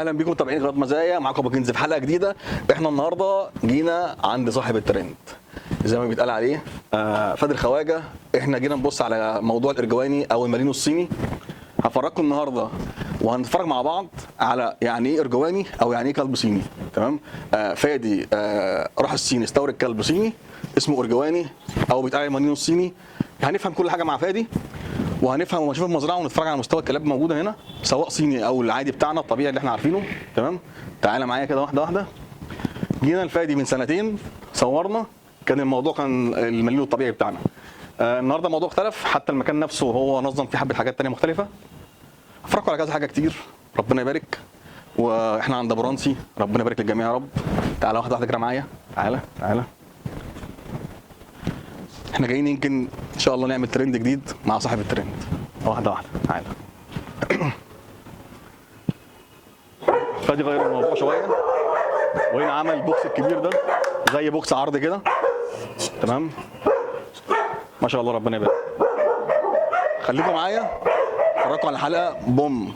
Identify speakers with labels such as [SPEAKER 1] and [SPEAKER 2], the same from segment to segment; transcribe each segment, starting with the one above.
[SPEAKER 1] اهلا بيكم متابعين قناه مزايا، معاكم ابو كنز في حلقه جديده. احنا النهارده جينا عند صاحب الترند زي ما بيتقال عليه فادي الخواجه. احنا جينا نبص على موضوع الارجواني او المالينو الصيني. هفرجكم النهارده وهنتفرج مع بعض على يعني ايه ارجواني او يعني ايه كلب صيني. تمام. فادي راح الصين استورد كلب صيني اسمه ارجواني او بيتقال عليه المالينو الصيني. هنفهم كل حاجه مع فادي وهنفهم ونشوف المزرعه ونتفرج على مستوى الكلاب موجوده هنا سواء صيني او العادي بتاعنا الطبيعي اللي احنا عارفينه. تمام. تعالى معايا كده واحده واحده. جينا الفادي من سنتين صورنا، كان الموضوع كان المالينو الطبيعي بتاعنا. النهارده الموضوع اختلف، حتى المكان نفسه هو نظم فيه حبه حاجات ثانيه مختلفه. افرجكم على كذا حاجه كتير، ربنا يبارك. واحنا عند ابو رانسي، ربنا يبارك للجميع يا رب. تعالى واحده واحده كده معايا، تعالى. احنا جايين يمكن ان شاء الله نعمل ترند جديد مع صاحب الترند. واحده واحده تعالى. فادي غير الموضوع شويه وهنا عمل البوكس الكبير ده زي بوكس عرض كده. تمام. ما شاء الله ربنا يبارك. خليكم معايا اتفرجوا على الحلقه بوم.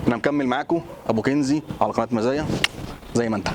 [SPEAKER 1] انا مكمل معاكم ابو كنزي على قناه مزايا زي ما انت.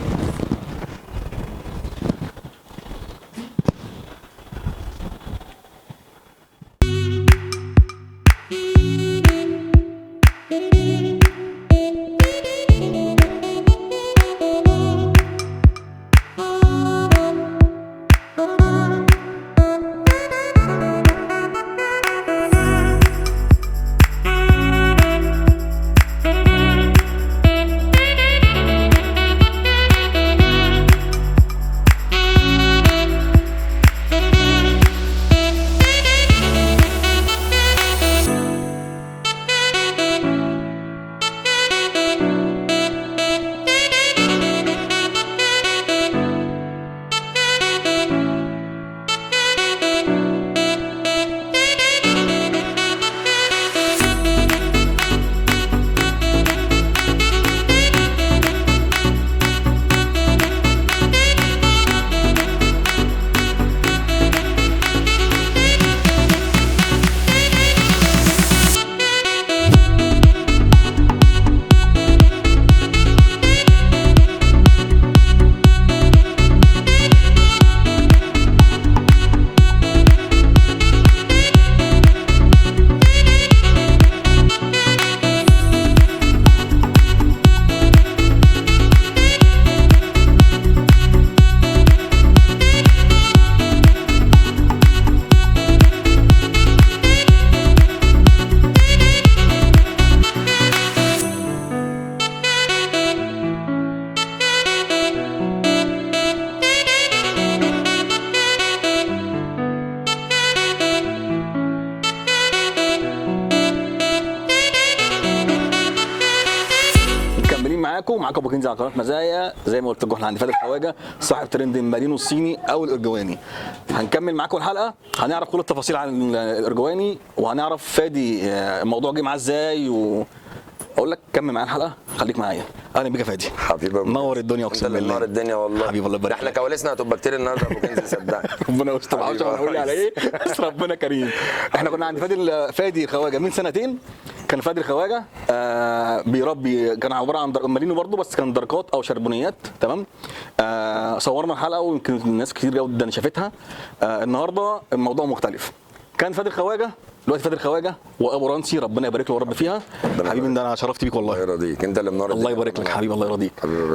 [SPEAKER 1] معاكم ابو كنزي على قناه مزايا. زي ما قلت لكم احنا عند فادي الخواجه صاحب ترند المالينو الصيني او الارجواني. هنكمل معاكم الحلقه، هنعرف كل التفاصيل عن الارجواني وهنعرف فادي الموضوع جه معاه ازاي اقول لك كمل معايا الحلقه، خليك معايا. اهلا بيك يا فادي.
[SPEAKER 2] حبيبي
[SPEAKER 1] منور الدنيا اقسم بالله.
[SPEAKER 2] منور الدنيا والله
[SPEAKER 1] حبيبي الله يبارك.
[SPEAKER 2] احنا كواليسنا هتبقى كتير النهارده ابو كنزي صدقني.
[SPEAKER 1] ربنا يستر. معرفش انا اقول على ايه بس ربنا كريم. احنا كنا عند فادي الخواجه من سنتين. كان فادي الخواجه بيربي، كان عباره عن مالينو برضه بس كان دركات او شربونيات. تمام. صورنا الحلقه ويمكن الناس كتير جدا شافتها. النهارده الموضوع مختلف. كان فادي الخواجه دلوقتي فادي الخواجه وابو رانسي ربنا يبارك له ورب فيها. حبيبي ده انا شرفت بيك والله.
[SPEAKER 2] الله يرضيك، انت اللي منور.
[SPEAKER 1] الله يبارك لك حبيبي، الله يرضيك.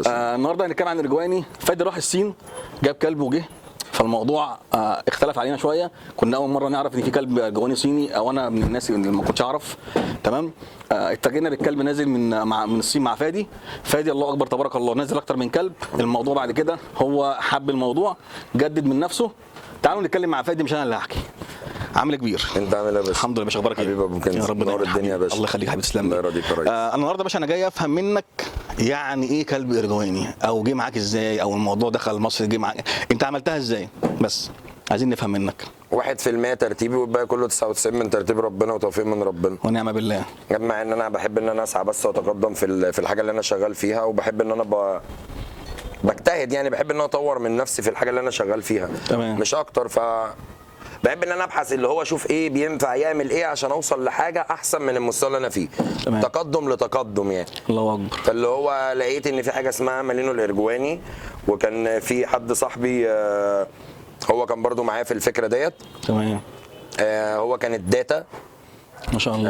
[SPEAKER 1] النهارده هنتكلم عن الارجواني. فادي راح الصين جاب كلب وجه، فالموضوع اختلف علينا شويه. كنا اول مره نعرف ان في كلب ارجواني صيني او انا من الناس اللي ما كنتش اعرف. تمام. اتفاجئنا بالكلب نازل من الصين مع فادي. الله اكبر تبارك الله، نزل اكتر من كلب. الموضوع بعد كده هو حب الموضوع جدد من نفسه. تعالوا نتكلم مع فادي، مش انا اللي هحكي. عامل كبير.
[SPEAKER 2] انت عامل ايه يا باشا؟
[SPEAKER 1] الحمد لله يا باشا. اخبارك ايه؟
[SPEAKER 2] حبيبي ابو كنزي.
[SPEAKER 1] يا رب
[SPEAKER 2] منور الدنيا يا باشا.
[SPEAKER 1] الله يخليك حبيبي، تسلم.
[SPEAKER 2] الله يرضيك يا ريس.
[SPEAKER 1] انا النهارده يا باشا انا جاي افهم منك يعني ايه كلب ارجواني او جه معاك ازاي او الموضوع دخل مصر جه معاك انت عملتها ازاي؟ بس عايزين نفهم منك.
[SPEAKER 2] 1% ترتيبي والباقي كله 99 من ترتيب ربنا وتوفيق من ربنا
[SPEAKER 1] ونعم بالله.
[SPEAKER 2] مع ان انا بحب ان انا اسعى بس واتقدم في الحاجه اللي انا شغال فيها، وبحب ان انا بجتهد، يعني بحب ان انا اطور من نفسي في الحاجه اللي انا شغال فيها.
[SPEAKER 1] تمام.
[SPEAKER 2] مش اكتر. بحب ان انا ابحث اللي هو اشوف ايه بينفع يعمل ايه عشان اوصل لحاجه احسن من المستوى اللي انا فيه.
[SPEAKER 1] تمام.
[SPEAKER 2] تقدم لتقدم يعني.
[SPEAKER 1] الله اكبر.
[SPEAKER 2] فاللي هو لقيت ان في حاجه اسمها مالينو الارجواني، وكان في حد صاحبي هو كان برضو معايا في الفكره ديت.
[SPEAKER 1] تمام.
[SPEAKER 2] هو كان الداتا،
[SPEAKER 1] ما شاء الله.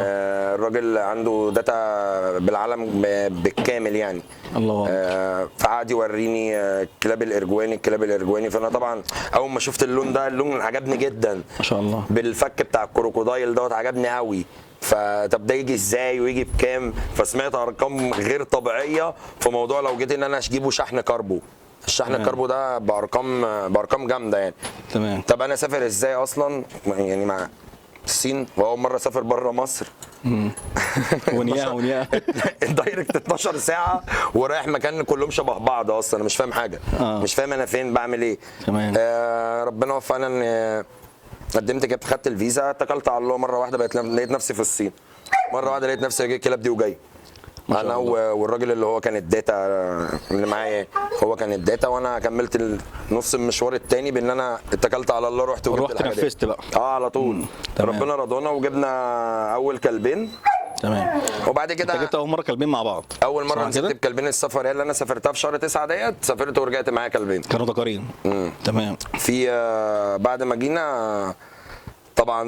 [SPEAKER 2] الراجل عنده داتا بالعالم بالكامل يعني.
[SPEAKER 1] الله اكبر.
[SPEAKER 2] فقعد يوريني الكلاب الارجواني، فانا طبعا اول ما شفت اللون ده، اللون عجبني جدا
[SPEAKER 1] ما شاء الله.
[SPEAKER 2] بالفك بتاع الكروكودايل دوت، عجبني قوي. فطب ده يجي ازاي ويجي بكام؟ فسمعت ارقام غير طبيعيه في موضوع لو جيت ان انا اجيبه شحن كاربو. الشحن الكاربو ده بارقام جامده يعني.
[SPEAKER 1] تمام.
[SPEAKER 2] طب انا اسافر ازاي اصلا يعني مع الصين واول مره اسافر بره مصر؟
[SPEAKER 1] ونيا
[SPEAKER 2] الدايركت 12 ساعه ورايح مكان كلهم شبه بعض، اصلا انا مش فاهم حاجه. مش فاهم انا فين بعمل ايه.
[SPEAKER 1] تمام.
[SPEAKER 2] ربنا وفقنا ان قدمت، جبت خدت الفيزا، اتكلت على الله مره واحده لقيت نفسي في الصين. مره واحده لقيت نفسي الكلاب دي وجاي انا والراجل اللي هو كان الداتا اللي معايا، هو كان الداتا وانا كملت نص المشوار التاني بان انا اتكلت على الله، رحت وجبت الحاجه دي.
[SPEAKER 1] نفذت بقى.
[SPEAKER 2] على طول. ربنا رضانا وجبنا اول كلبين.
[SPEAKER 1] تمام.
[SPEAKER 2] وبعد كده
[SPEAKER 1] انت جبت اول مره كلبين مع بعض؟
[SPEAKER 2] اول مره مسكت بكلبين. السفريه اللي انا سافرتها في شهر 9 ديت، سافرت ورجعت معايا كلبين
[SPEAKER 1] كانوا ذكرين. تمام.
[SPEAKER 2] في بعد ما جينا طبعا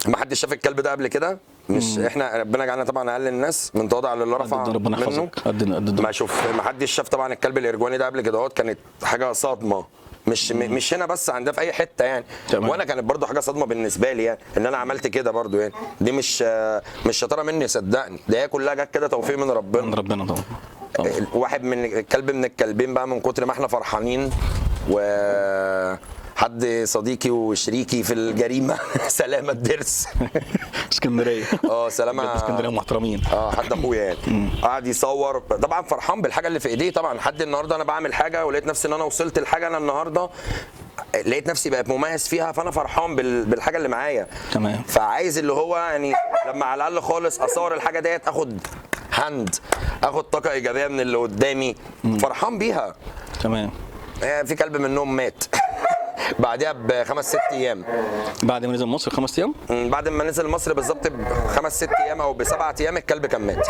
[SPEAKER 2] ما حدش شاف الكلب ده قبل كده، مش احنا ربنا جعلنا طبعا اقل الناس من تواضع لله رفع
[SPEAKER 1] ربنا
[SPEAKER 2] منه.
[SPEAKER 1] يحفظك. قد
[SPEAKER 2] ما حدش شاف طبعا الكلب الارجواني ده قبل كده، كانت حاجه صدمه، مش هنا بس، عندها في اي حته يعني.
[SPEAKER 1] تمام.
[SPEAKER 2] وانا كانت برضو حاجه صدمه بالنسبه لي يعني ان انا عملت كده برضو يعني. دي مش شطاره مني صدقني، ده هي كلها جت كده توفيق من ربنا.
[SPEAKER 1] من ربنا طبعا.
[SPEAKER 2] واحد من الكلبين بقى من كتر ما احنا فرحانين، و حد صديقي وشريكي في الجريمه سلامه الدرس
[SPEAKER 1] اسكندريه.
[SPEAKER 2] سلامه
[SPEAKER 1] اسكندريه محترمين.
[SPEAKER 2] حد اخويا يعني قعد يصور، طبعا فرحان بالحاجه اللي في ايديه طبعا. لحد النهارده انا بعمل حاجه ولقيت نفسي ان انا وصلت لحاجه، انا النهارده لقيت نفسي بقيت مميز فيها، فانا فرحان بالحاجه اللي معايا.
[SPEAKER 1] تمام.
[SPEAKER 2] فعايز اللي هو يعني لما على الاقل خالص اصور الحاجه ديت، اخد طاقه ايجابيه من اللي قدامي، فرحان بيها.
[SPEAKER 1] تمام.
[SPEAKER 2] في كلب منهم مات بعدها ب5 6 ايام.
[SPEAKER 1] بعد ما نزل مصر 5 ايام؟
[SPEAKER 2] بعد ما نزل مصر بالظبط ب5 6 ايام او ب7 ايام الكلب كان مات.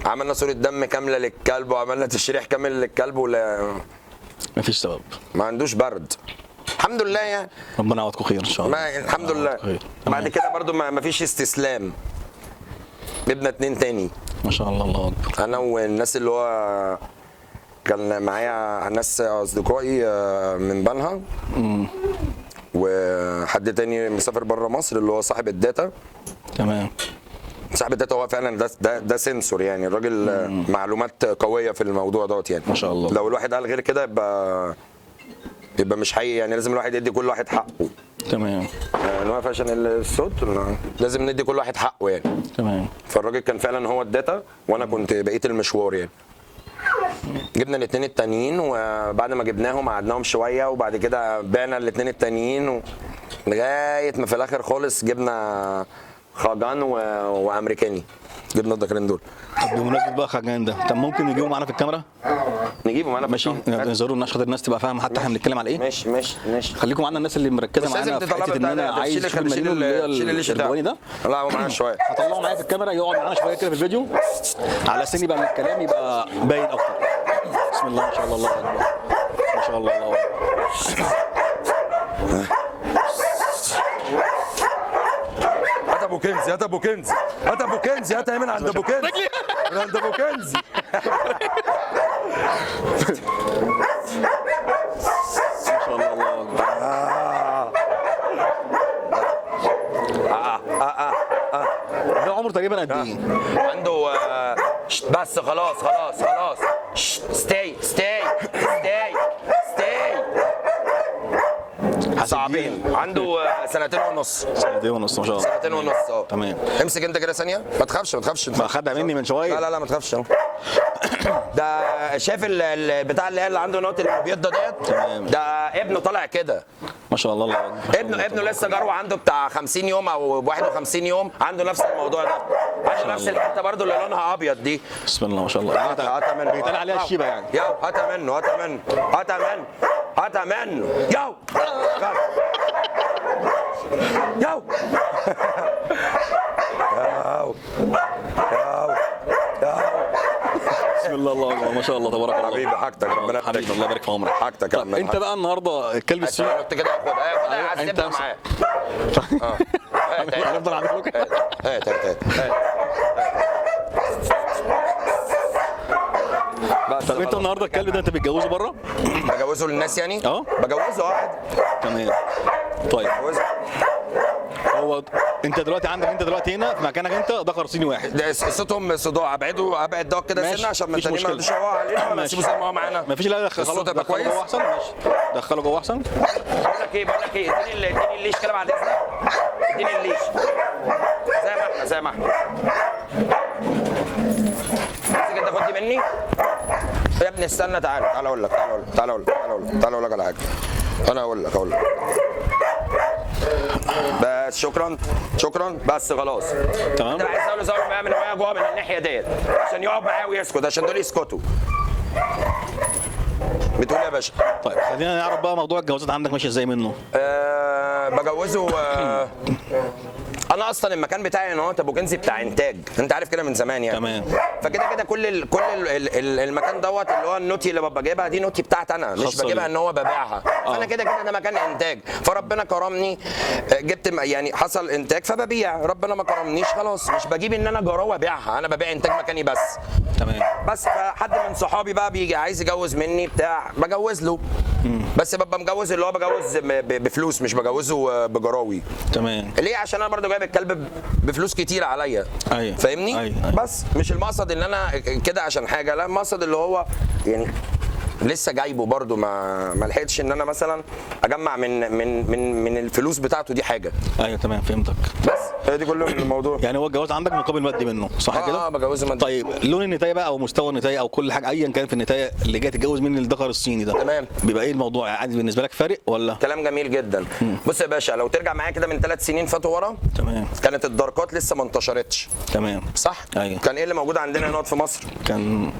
[SPEAKER 2] عملنا صورة دم كاملة للكلب وعملنا تشريح كامل للكلب
[SPEAKER 1] مفيش سبب.
[SPEAKER 2] ما عندوش برد الحمد لله يعني.
[SPEAKER 1] ربنا يعوضكم خير ان شاء الله.
[SPEAKER 2] الحمد لله. بعد كده برضو ما فيش استسلام، جبنا 2 تاني
[SPEAKER 1] ما شاء الله. الله اكبر.
[SPEAKER 2] انا والناس اللي هو كان معايا ناس اصدقائي من بنها، وحد تاني مسافر بره مصر اللي هو صاحب الداتا.
[SPEAKER 1] تمام.
[SPEAKER 2] صاحب الداتا هو فعلا ده سنسور يعني، الراجل معلومات قويه في الموضوع دوت يعني.
[SPEAKER 1] ما شاء الله.
[SPEAKER 2] لو الواحد قال غير كده يبقى مش حقيقي يعني. لازم الواحد يدي كل واحد حقه.
[SPEAKER 1] تمام.
[SPEAKER 2] نوقف عشان الصوت. لازم ندي كل واحد حقه يعني.
[SPEAKER 1] تمام.
[SPEAKER 2] فالراجل كان فعلا هو الداتا وانا كنت بقيه المشوار يعني. جبنا الاثنين التانيين، وبعد ما جبناهم قعدناهم شويه، وبعد كده بعنا الاثنين التانيين لغايه ما في الاخر خالص جبنا خاجان وامريكاني. جبنا الذكرين دول.
[SPEAKER 1] طب بمناسبه بقى خاجان ده، طب ممكن نجيبه معانا في الكاميرا؟
[SPEAKER 2] نجيبه معانا في
[SPEAKER 1] ماشي. نظهروا لنا عشان الناس تبقى فاهمه حتى احنا بنتكلم على ايه.
[SPEAKER 2] ماشي.
[SPEAKER 1] خليكم معانا الناس اللي مركزه معانا في حته ان انا عايز اشوف المليون الارجواني ده.
[SPEAKER 2] لا هو معانا شويه.
[SPEAKER 1] هطلعه معايا في الكاميرا يقعد معانا شويه كده في الفيديو على سن يبقى الكلام يبقى باين اكتر. بسم الله ما شاء الله. الله اكبر. ما شاء الله. الله اكبر.
[SPEAKER 2] هات ابو كنزي، هات ابو كنزي، هات ابو كنزي، هات من عند ابو كنزي، من عند ابو كنزي.
[SPEAKER 1] ما شاء الله. الله اكبر. ده عمره تقريبا قد ايه؟
[SPEAKER 2] عنده بس خلاص ستاي صعبين. عنده 2 ونص.
[SPEAKER 1] 2 ونص ما شاء الله.
[SPEAKER 2] 2 ونص.
[SPEAKER 1] تمام.
[SPEAKER 2] امسك انت كده ثانيه، ما تخافش
[SPEAKER 1] ما خدها مني من شويه.
[SPEAKER 2] لا ما تخافش. ده شايف البتاع اللي عنده نوت الابيض ده ديت.
[SPEAKER 1] تمام.
[SPEAKER 2] ده ابنه طالع كده
[SPEAKER 1] ما شاء الله. الله
[SPEAKER 2] ابنه لسه جروه عنده بتاع 50 يوم او 51 يوم، عنده نفس الموضوع ده، عنده نفس الحته برضو اللي لونها ابيض دي.
[SPEAKER 1] بسم الله ما شاء الله.
[SPEAKER 2] هات منه.
[SPEAKER 1] بيتقال عليها الشيبه يعني.
[SPEAKER 2] يلا هات منه. هاتها منه. يو يو
[SPEAKER 1] بسم الله الله اكبر ما شاء الله تبارك الله.
[SPEAKER 2] حبيبي حاجتك ربنا يبارك
[SPEAKER 1] حبيبي الله يبارك في عمرك.
[SPEAKER 2] حاجتك يا
[SPEAKER 1] طب
[SPEAKER 2] عم.
[SPEAKER 1] انت بقى النهارده الكلب الصيني
[SPEAKER 2] قلت كده خدها
[SPEAKER 1] انت
[SPEAKER 2] معاه.
[SPEAKER 1] هنفضل عامل كده.
[SPEAKER 2] هات هات هات.
[SPEAKER 1] طب انت النهارده الكلب ده انت بتجوزه بره؟
[SPEAKER 2] بجوزه للناس يعني؟
[SPEAKER 1] اه.
[SPEAKER 2] بجوزه عادي.
[SPEAKER 1] تمام. طيب
[SPEAKER 2] بجوزه.
[SPEAKER 1] هو انت دلوقتي عندك انت دلوقتي هنا في مكانك انت ذكر صيني واحد.
[SPEAKER 2] ده صوتهم صداع، ابعد ده كده
[SPEAKER 1] ماشي،
[SPEAKER 2] سنه عشان ما
[SPEAKER 1] مفيش
[SPEAKER 2] التانيين ما
[SPEAKER 1] مشكلة.
[SPEAKER 2] يردوش يقعوا علينا.
[SPEAKER 1] ماشي.
[SPEAKER 2] نسيبه زي ما هو معانا.
[SPEAKER 1] مفيش لا
[SPEAKER 2] الصوت هيبقى
[SPEAKER 1] دخله
[SPEAKER 2] كويس؟
[SPEAKER 1] جوه احسن. ماشي دخله جوه احسن.
[SPEAKER 2] بقول لك ايه اديني الليش كده بعد اذنك. اديني الليش زي ما احنا بس كده. خد دي مني يا ابني. استنى تعال اقول لك على حاجه. انا اقول لك بس. شكرا بس خلاص.
[SPEAKER 1] تمام.
[SPEAKER 2] انت عايز اقول له معايا من ورايا جوه من الناحيه ديت عشان يقعد معايا ويسكت، عشان دول يسكتوا. بتقول يا باشا؟
[SPEAKER 1] طيب خلينا نعرف بقى موضوع الجوازات عندك ماشي ازاي منه.
[SPEAKER 2] بجوزه. انا اصلا المكان بتاعي ان هو ابو كنزي بتاع انتاج، انت عارف كده من زمان يعني.
[SPEAKER 1] تمام.
[SPEAKER 2] فكده كل المكان دوت اللي هو النوتي اللي ببقى جايبها دي نوتي بتاعت انا، مش
[SPEAKER 1] خاصة
[SPEAKER 2] بجيبها
[SPEAKER 1] بيك.
[SPEAKER 2] ان هو ببيعها. فانا كده ده مكان انتاج، فربنا كرمني جبت يعني حصل انتاج فببيع. ربنا ما كرمنيش خلاص مش بجيب ان انا جراوه ابيعها، انا ببيع انتاج مكاني بس.
[SPEAKER 1] تمام.
[SPEAKER 2] بس فحد من صحابي بقى بيجي عايز يجوز مني بتاع بجوز له. بس ببقى مجوز اللي هو بجوز بفلوس، مش بجوزه بجراوي.
[SPEAKER 1] تمام.
[SPEAKER 2] ليه؟ عشان انا برضو جايب الكلب بفلوس كتير عليا.
[SPEAKER 1] ايوه.
[SPEAKER 2] فاهمني؟
[SPEAKER 1] أيوة.
[SPEAKER 2] بس مش المقصد ان انا كده عشان حاجه، لا المقصد اللي هو يعني لسه جايبه برضو ما لحقتش ان انا مثلا اجمع من الفلوس بتاعته دي حاجه.
[SPEAKER 1] ايوه تمام فهمتك.
[SPEAKER 2] بس هي دي كل الموضوع.
[SPEAKER 1] يعني هو الجواز عندك مقابل مادي منه صح كده؟
[SPEAKER 2] بجوزه مادي.
[SPEAKER 1] طيب لون النتايه بقى او مستوى النتايه او كل حاجه ايا كان في النتايه اللي جاي تتجوز من الذكر الصيني ده
[SPEAKER 2] تمام.
[SPEAKER 1] بيبقى ايه الموضوع عادي بالنسبه لك فارق ولا؟
[SPEAKER 2] كلام جميل جدا. بص يا باشا، لو ترجع معايا كده من 3 سنين فاتوا ورا،
[SPEAKER 1] تمام.
[SPEAKER 2] كانت الداركات لسه ما انتشرتش.
[SPEAKER 1] تمام.
[SPEAKER 2] صح؟
[SPEAKER 1] ايوه.
[SPEAKER 2] كان ايه اللي موجود عندنا هنا في مصر؟
[SPEAKER 1] كان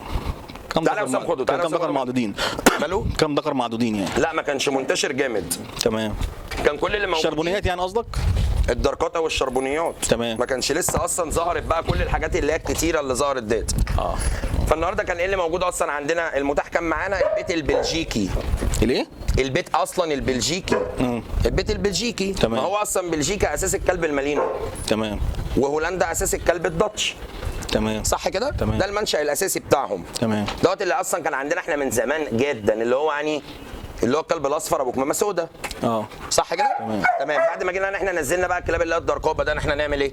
[SPEAKER 1] كم
[SPEAKER 2] تعالى يا وسام خده، تعالى يا
[SPEAKER 1] كم
[SPEAKER 2] وسام
[SPEAKER 1] ذكر
[SPEAKER 2] خده.
[SPEAKER 1] معدودين؟
[SPEAKER 2] ماله؟
[SPEAKER 1] كم ذكر معدودين يعني؟
[SPEAKER 2] لا ما كانش منتشر جامد.
[SPEAKER 1] تمام.
[SPEAKER 2] كان كل اللي موجود
[SPEAKER 1] الشربونيات يعني قصدك؟
[SPEAKER 2] الداركات او الشربونيات.
[SPEAKER 1] تمام.
[SPEAKER 2] ما كانش لسه اصلا ظهرت بقى كل الحاجات اللي هي الكتيره اللي ظهرت ديت. فالنهارده كان ايه اللي موجود اصلا عندنا؟ المتاح كان معانا البيت البلجيكي.
[SPEAKER 1] ليه؟
[SPEAKER 2] البيت اصلا البلجيكي. البيت البلجيكي.
[SPEAKER 1] تمام.
[SPEAKER 2] ما هو اصلا بلجيكا اساس الكلب المالينو.
[SPEAKER 1] تمام.
[SPEAKER 2] وهولندا اساس الكلب الداتش.
[SPEAKER 1] تمام.
[SPEAKER 2] صح كده؟
[SPEAKER 1] تمام.
[SPEAKER 2] ده المنشأ الاساسي بتاعهم.
[SPEAKER 1] تمام.
[SPEAKER 2] دوت اللي اصلا كان عندنا احنا من زمان جدا، اللي هو يعني اللي هو الكلب الاصفر ابو كمامه سودا. صح كده؟ تمام. بعد ما جينا احنا نزلنا بقى الكلاب اللي هي الداركات، بدانا احنا نعمل ايه؟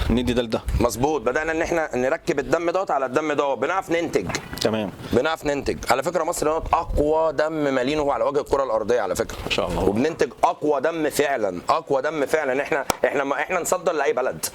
[SPEAKER 1] ندي ده.
[SPEAKER 2] مظبوط. بدانا ان احنا نركب الدم دوت على الدم دوت، بنعرف ننتج.
[SPEAKER 1] تمام.
[SPEAKER 2] بنعرف ننتج. على فكره مصر هنا اقوى دم مالينه على وجه الكره الارضيه على فكره.
[SPEAKER 1] ما شاء الله.
[SPEAKER 2] وبننتج اقوى دم فعلا، اقوى دم فعلا. احنا نصدر لاي بلد.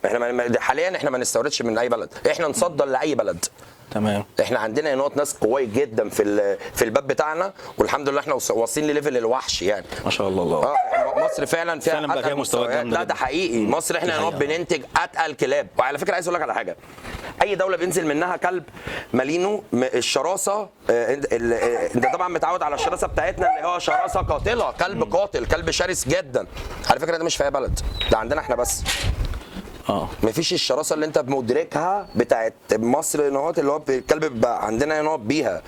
[SPEAKER 2] احنا حاليا احنا ما نستوردش من اي بلد، احنا نصدر لاي بلد.
[SPEAKER 1] تمام.
[SPEAKER 2] احنا عندنا نقط ناس قوي جدا في الباب بتاعنا، والحمد لله احنا واصلين لليفل الوحش يعني.
[SPEAKER 1] ما شاء الله.
[SPEAKER 2] مصر فعلا فيها
[SPEAKER 1] فعلا بقى فيها مستويات جامده.
[SPEAKER 2] لا ده حقيقي. مصر احنا نقط بننتج اتقل كلاب. وعلى فكره عايز اقول لك على حاجه، اي دوله بينزل منها كلب مالينو الشراسه، انت طبعا متعود على الشراسه بتاعتنا اللي هو شراسه قاتله، كلب قاتل، كلب شرس جدا. على فكره ده مش في اي بلد، ده عندنا احنا بس. مفيش الشراسه اللي انت مدركها بتاعت مصر نقط اللي هو الكلب بيبقى عندنا نقط بيها.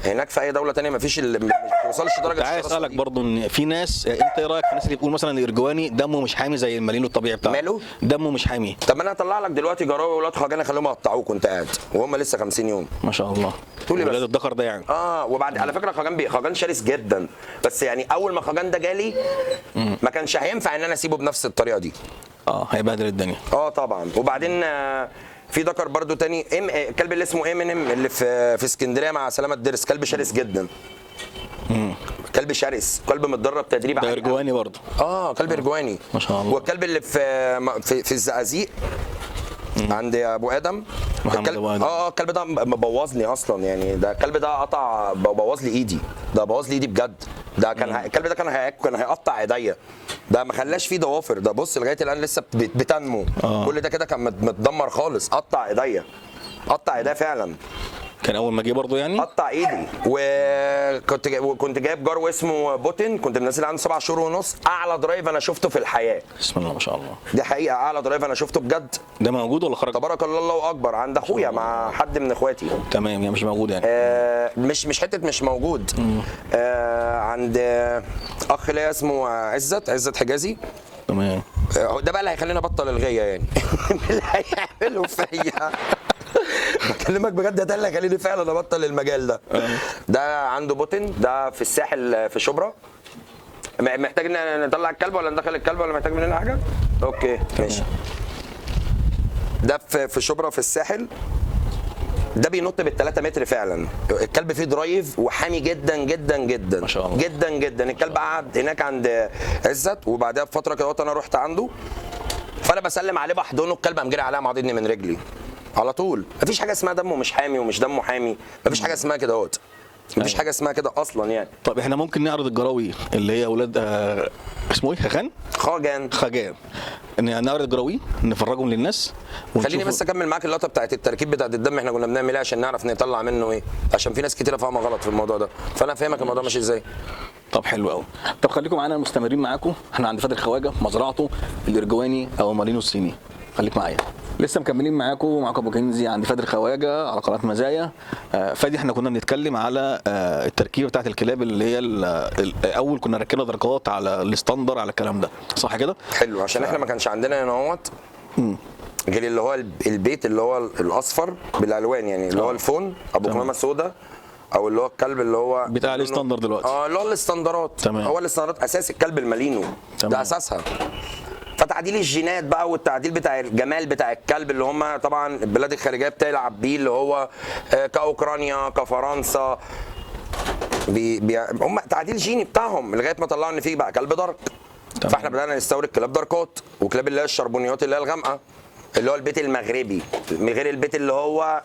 [SPEAKER 2] هناك في اي دوله ثانيه مفيش اللي ما بيوصلش درجه الشراسه.
[SPEAKER 1] عايز اسالك برضه ان في ناس، انت ايه رايك في الناس اللي بتقول مثلا الارجواني دمه مش حامي زي المالينو الطبيعي بتاعه؟
[SPEAKER 2] ماله؟
[SPEAKER 1] دمه مش حامي.
[SPEAKER 2] طب انا هطلع لك دلوقتي جراوي ولاد خواجان اخليهم يقطعوك وانت قاعد وهم لسه 50 يوم.
[SPEAKER 1] ما شاء الله.
[SPEAKER 2] تقول لي
[SPEAKER 1] ولاد الذكر ده يعني.
[SPEAKER 2] وبعد على فكره خواجان شرس جدا، بس يعني اول ما خواجان ده جالي ما كانش هينفع ان انا اسيبه بنفس الطريقه دي.
[SPEAKER 1] هيبهدل الدنيا.
[SPEAKER 2] طبعا. وبعدين في ذكر برضو تاني الكلب اللي اسمه امينيم اللي في اسكندريه مع سلامه درس، كلب شرس جدا. كلب شرس، كلب متدرب تدريب
[SPEAKER 1] ده ارجواني برضه.
[SPEAKER 2] كلب ارجواني
[SPEAKER 1] ما شاء الله.
[SPEAKER 2] والكلب اللي في الزقازيق عند ابو ادم، الكلب ده مبوظني اصلا يعني. ده الكلب ده قطع، بوظ لي ايدي، ده بوظ لي ايدي بجد. ده كان الكلب ده كان هيقطع ايديا، ده ما خلاش فيه ضوافر، ده بص لغايه الان لسه بتنمو. كل ده كده كان متدمر خالص، قطع ايديا، قطع ايديا فعلا.
[SPEAKER 1] كان اول ما جه برضه يعني.
[SPEAKER 2] قطع ايدي. وكنت جايب جرو اسمه بوتين، كنت منزل عنده 7 شهور ونص. اعلى درايف انا شفته في الحياه.
[SPEAKER 1] بسم الله ما شاء الله.
[SPEAKER 2] دي حقيقه، اعلى درايف انا شفته بجد.
[SPEAKER 1] ده موجود ولا خرج؟
[SPEAKER 2] تبارك الله، الله اكبر. عند اخويا مع حد من اخواتي.
[SPEAKER 1] تمام، يعني مش موجود يعني.
[SPEAKER 2] مش حته مش موجود. عند اخ ليا اسمه عزت حجازي.
[SPEAKER 1] تمام.
[SPEAKER 2] ده بقى اللي هيخليني ابطل الغيه يعني. اللي هيعمله فيا بكلمك بجد، ده اللي هيخليني فعلا ابطل المجال ده. ده عنده بوتن، ده في الساحل في شبرا. محتاج نطلع الكلب ولا ندخل الكلب ولا محتاج مننا حاجه؟ اوكي ماشي. ده في شبرا في الساحل. ده بينط بال3 متر فعلا. الكلب فيه درايف وحامي جدا جدا جدا
[SPEAKER 1] ما شاء الله.
[SPEAKER 2] جدا جدا. الكلب قعد هناك عند عزت، وبعدها بفتره كده انا رحت عنده، فانا بسلم عليه بحضنه، الكلب قام جري عليا معضدني من رجلي على طول. مفيش حاجه اسمها دمه مش حامي ومش دمه حامي، مفيش حاجه اسمها كده اهوت، مفيش حاجه اسمها كده اصلا يعني.
[SPEAKER 1] طب احنا ممكن نعرض الجراوي اللي هي اولاد اسمه ايه؟ خاجان. ان نعرض الجراوي نفرجهم للناس.
[SPEAKER 2] خليني بس اكمل معاك اللقطه بتاعت التركيب بتاعت الدم. احنا كنا بنعمل ايه عشان نعرف نطلع منه ايه، عشان في ناس كتيره فاهمه غلط في الموضوع ده، فانا فاهمك الموضوع ماشي ازاي.
[SPEAKER 1] طب حلو قوي. طب خليكم معانا مستمرين معاكم. احنا عند فادي الخواجه، مزرعته الارجواني او مالينو الصيني. خليك معايا، لسه مكملين معاكم ابو كنزي عند فادي الخواجه على قناه مزايا. فادي، احنا كنا بنتكلم على التركيبه بتاعت الكلاب اللي هي الاول كنا ركبنا درجات على الستاندر على الكلام ده، صح كده؟
[SPEAKER 2] حلو. عشان احنا ما كانش عندنا هنا اهوت غير اللي هو البيت اللي هو الاصفر بالالوان، يعني اللي هو الفون ابو كمامه سودا، او اللي هو الكلب اللي هو
[SPEAKER 1] بتاع الستاندر دلوقتي.
[SPEAKER 2] اللي هو الاستاندرات.
[SPEAKER 1] تمام.
[SPEAKER 2] هو الاستاندرات اساس الكلب المالينو.
[SPEAKER 1] تمام.
[SPEAKER 2] ده اساسها. فتعديل الجينات بقى والتعديل بتاع الجمال بتاع الكلب اللي هم طبعا البلاد الخارجيه بتلعب بيه، اللي هو كاوكرانيا كفرنسا، هم تعديل جيني بتاعهم لغايه ما طلعوا ان فيه بقى كلب دارك.
[SPEAKER 1] تمام.
[SPEAKER 2] فاحنا بدانا نستورد كلاب داركات وكلاب اللي هي الشربونيات اللي هي الغامقه، اللي هو البيت المغربي، غير البيت اللي هو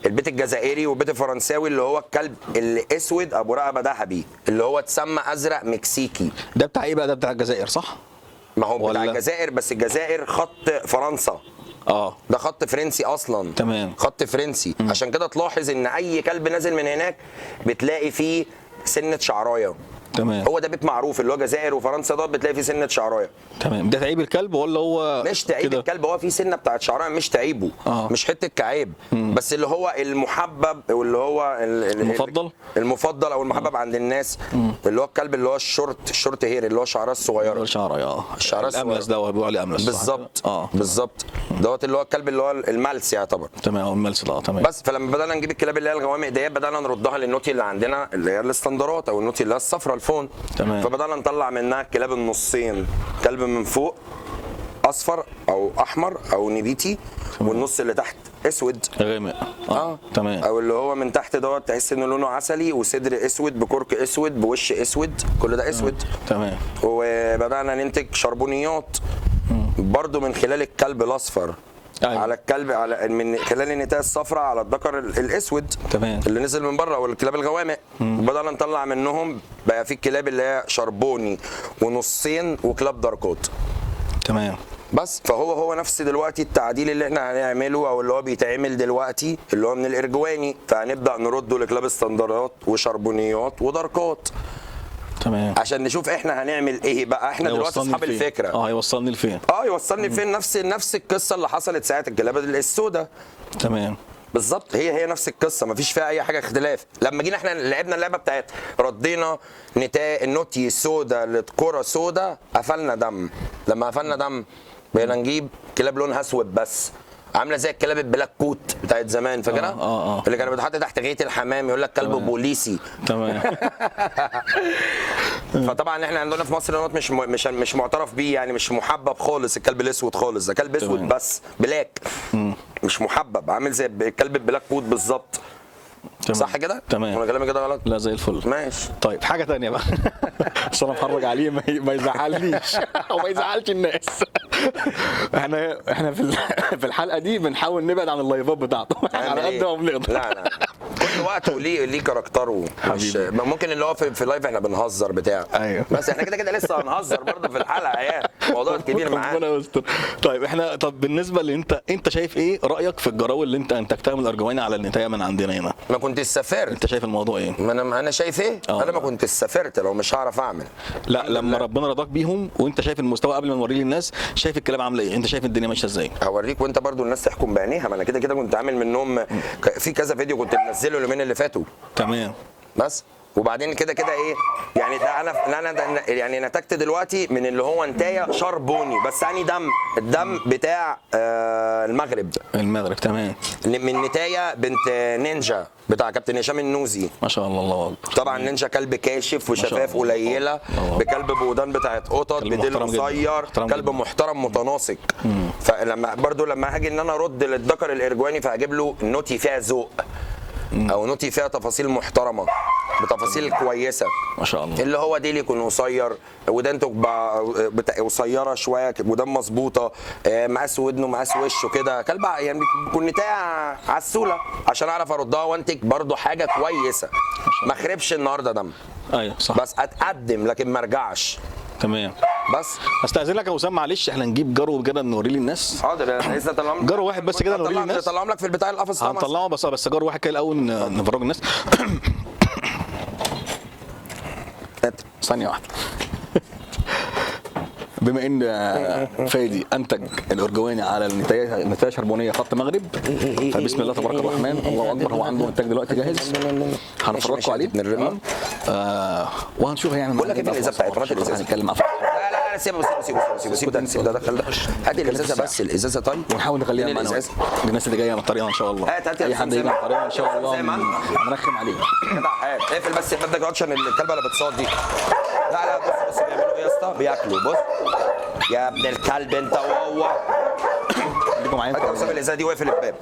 [SPEAKER 2] البيت الجزائري والبيت الفرنساوي اللي هو الكلب الاسود ابو رقبه ذهبي اللي هو اتسمى ازرق مكسيكي.
[SPEAKER 1] ده بتاع ايه بقى؟ ده بتاع الجزائر صح؟
[SPEAKER 2] ما هو بتاع الجزائر، بس الجزائر خط فرنسا. ده خط فرنسي اصلا.
[SPEAKER 1] تمام.
[SPEAKER 2] خط فرنسي. عشان كده تلاحظ ان اي كلب نازل من هناك بتلاقي فيه سنه شعرايه.
[SPEAKER 1] تمام.
[SPEAKER 2] هو ده بيت معروف اللي هو جزائر وفرنسا، ده بتلاقي فيه سنه شعرايه.
[SPEAKER 1] تمام. ده تعيب الكلب ولا هو
[SPEAKER 2] مش تعيب
[SPEAKER 1] كده؟
[SPEAKER 2] الكلب، هو فيه سنه بتاعت شعرايه مش تعيبه. مش حته كعيب. بس اللي هو المحبب واللي هو المفضل او المحبب عند الناس، اللي هو الكلب اللي هو الشورت هير اللي هو شعرها الصغيره.
[SPEAKER 1] الشعرايه
[SPEAKER 2] الشعرها
[SPEAKER 1] الاملس ده بيقولوا عليه املس.
[SPEAKER 2] بالظبط. بالظبط. دوت اللي هو الكلب اللي هو الملس يعتبر.
[SPEAKER 1] تمام. الملس ده تمام.
[SPEAKER 2] بس فلما بدانا نجيب الكلاب اللي هي الغوامق ديت بدانا نردها للنوتي اللي عندنا اللي هي الاستندرات او النوتي اللي هي الصفراء الفون.
[SPEAKER 1] تمام.
[SPEAKER 2] فبدانا نطلع منها الكلاب النصين، كلب من فوق اصفر او احمر او نبيتي، والنص اللي تحت اسود
[SPEAKER 1] غامق. تمام.
[SPEAKER 2] او اللي هو من تحت دوت تحس ان لونه عسلي وصدر اسود بكرك اسود بوش اسود، كل ده اسود.
[SPEAKER 1] تمام.
[SPEAKER 2] وبدانا ننتج شربونيات برضو من خلال الكلب الاصفر. أيوة. على الكلب من خلال النتايه الصفراء على الذكر الاسود.
[SPEAKER 1] تمام.
[SPEAKER 2] اللي نزل من بره والكلاب الغوامق. بدأنا نطلع منهم بقى في الكلاب اللي هي شربوني ونصين وكلاب داركوت.
[SPEAKER 1] تمام.
[SPEAKER 2] بس فهو نفس دلوقتي التعديل اللي احنا هنعمله او اللي هو بيتعمل دلوقتي اللي هو من الارجواني، فهنبدا نرده لكلاب استندرات وشربونيات وداركات.
[SPEAKER 1] تمام.
[SPEAKER 2] عشان نشوف احنا هنعمل ايه بقى. احنا دلوقتي اصحاب الفكره.
[SPEAKER 1] هيوصلني لفين؟
[SPEAKER 2] يوصلني لفين. نفس القصه اللي حصلت ساعه الكلاب السوداء.
[SPEAKER 1] تمام.
[SPEAKER 2] بالظبط. هي نفس القصه، مفيش فيها اي حاجه اختلاف. لما جينا احنا لعبنا اللعبه بتاعت ردينا النوتي السوداء لكره سوداء، قفلنا دم. لما قفلنا دم بقينا نجيب كلاب لونها اسود بس، عامله زي الكلاب البلاك كوت بتاعت زمان، فاكرها؟ اللي كانت بتتحط تحت غايه الحمام يقول لك كلب بوليسي.
[SPEAKER 1] تمام.
[SPEAKER 2] فطبعا احنا عندنا في مصر دوت مش معترف بيه، يعني مش محبب خالص الكلب الاسود خالص، ده كلب اسود بس بلاك. مش محبب، عامل زي الكلب البلاك كوت بالظبط. صح كده؟
[SPEAKER 1] تمام.
[SPEAKER 2] ولا كلامي كده غلط؟
[SPEAKER 1] لا زي الفل.
[SPEAKER 2] ماشي.
[SPEAKER 1] طيب حاجه ثانيه بقى عشان انا اتفرج عليه ما يزعلنيش وما يزعلش الناس. احنا في الحلقه دي بنحاول نبعد عن اللايفات بتاعته على قد ما بنقدر.
[SPEAKER 2] لا كل وقت وليه كاركتره. مش ممكن اللي هو في لايف احنا بنهزر بتاع.
[SPEAKER 1] ايوه.
[SPEAKER 2] بس احنا كده لسه هنهزر برضه في الحلقه يعني موضوع كبير معانا.
[SPEAKER 1] ربنا يستر. طيب احنا بالنسبه اللي انت شايف ايه رايك في الجراوي اللي انت انتجتها من الارجواني على النتايه من عندنا هنا؟
[SPEAKER 2] ما كنتش سافرت.
[SPEAKER 1] انت شايف الموضوع ايه؟
[SPEAKER 2] ما انا شايف ايه؟ انا ما كنتش سافرت لو مش هعرف اعمل.
[SPEAKER 1] لا لما ربنا رضاك بيهم وانت شايف المستوى قبل ما نوريه للناس، شايف الكلام عامله ايه؟ انت شايف الدنيا ماشيه ازاي؟
[SPEAKER 2] هوريك وانت برضو الناس تحكم بعينيها. ما انا كده كنت عامل منهم في كذا فيديو كنت منزله اليومين اللي فاتوا.
[SPEAKER 1] تمام.
[SPEAKER 2] بس وبعدين كده ايه يعني ده انا يعني نتجت دلوقتي من اللي هو نتايه شربوني بس يعني الدم بتاع المغرب.
[SPEAKER 1] تمام.
[SPEAKER 2] من نتايه بنت نينجا بتاع كابتن هشام النوزي.
[SPEAKER 1] ما شاء الله. الله اكبر.
[SPEAKER 2] طبعا نينجا كلب كاشف وشفاف قليله بكلب بودان بتاعت قطط بديل قصير، كلب محترم متناسق. لما هاجي ان انا ارد للذكر الارجواني فهجيب له نوتي فيها ذوق او نوتي فيها تفاصيل محترمه بتفاصيل كويسه.
[SPEAKER 1] ما شاء الله.
[SPEAKER 2] اللي هو ديل يكون قصير، ودانته قصيره شويه، ودان مظبوطه، مقاس ودنه مقاس وشه كده، كلب يعني بيكون نتايه عسوله عشان اعرف اردها وانتج برده حاجه كويسه ما اخربش النهارده دم.
[SPEAKER 1] ايوه صح.
[SPEAKER 2] بس اتقدم لكن ما ارجعش.
[SPEAKER 1] تمام.
[SPEAKER 2] بس
[SPEAKER 1] استاذنك يا وسام معلش احنا نجيب جرو كده نوريه للناس.
[SPEAKER 2] حاضر لسه طلعهم
[SPEAKER 1] جرو واحد بس كده نوريه للناس.
[SPEAKER 2] طلعهم لك في البتاع القفص.
[SPEAKER 1] هنطلعه بس جرو واحد كده الاول نفرجه الناس. ثانيه واحده. بما ان فادي انتج الارجواني على النتايه شربونيه خط مغرب، فبسم الله تبارك الرحمن الله اكبر. هو عنده انتاج دلوقتي جاهز هنفرجكم عليه. وهنشوف هيعمل
[SPEAKER 2] بقول لك ايه الازازه بتاعتنا
[SPEAKER 1] هنتكلم
[SPEAKER 2] لا سيبه ده دخل. هات الازازه بس الازازه طيب
[SPEAKER 1] ونحاول نخليها معانا للناس اللي جايه من الطريقه ان شاء الله. اي حد يجي من الطريقه ان شاء الله هنرخم عليه.
[SPEAKER 2] اقفل بس الباب ده عشان الكلبه اللي بتصاد دي. لا بص بيعملوا ايه يا اسطى؟ بياكلوا. بص يا ابن الكلب انت وهو.
[SPEAKER 1] خليكم معايا.
[SPEAKER 2] هات وسام الازازه دي واقفل الباب.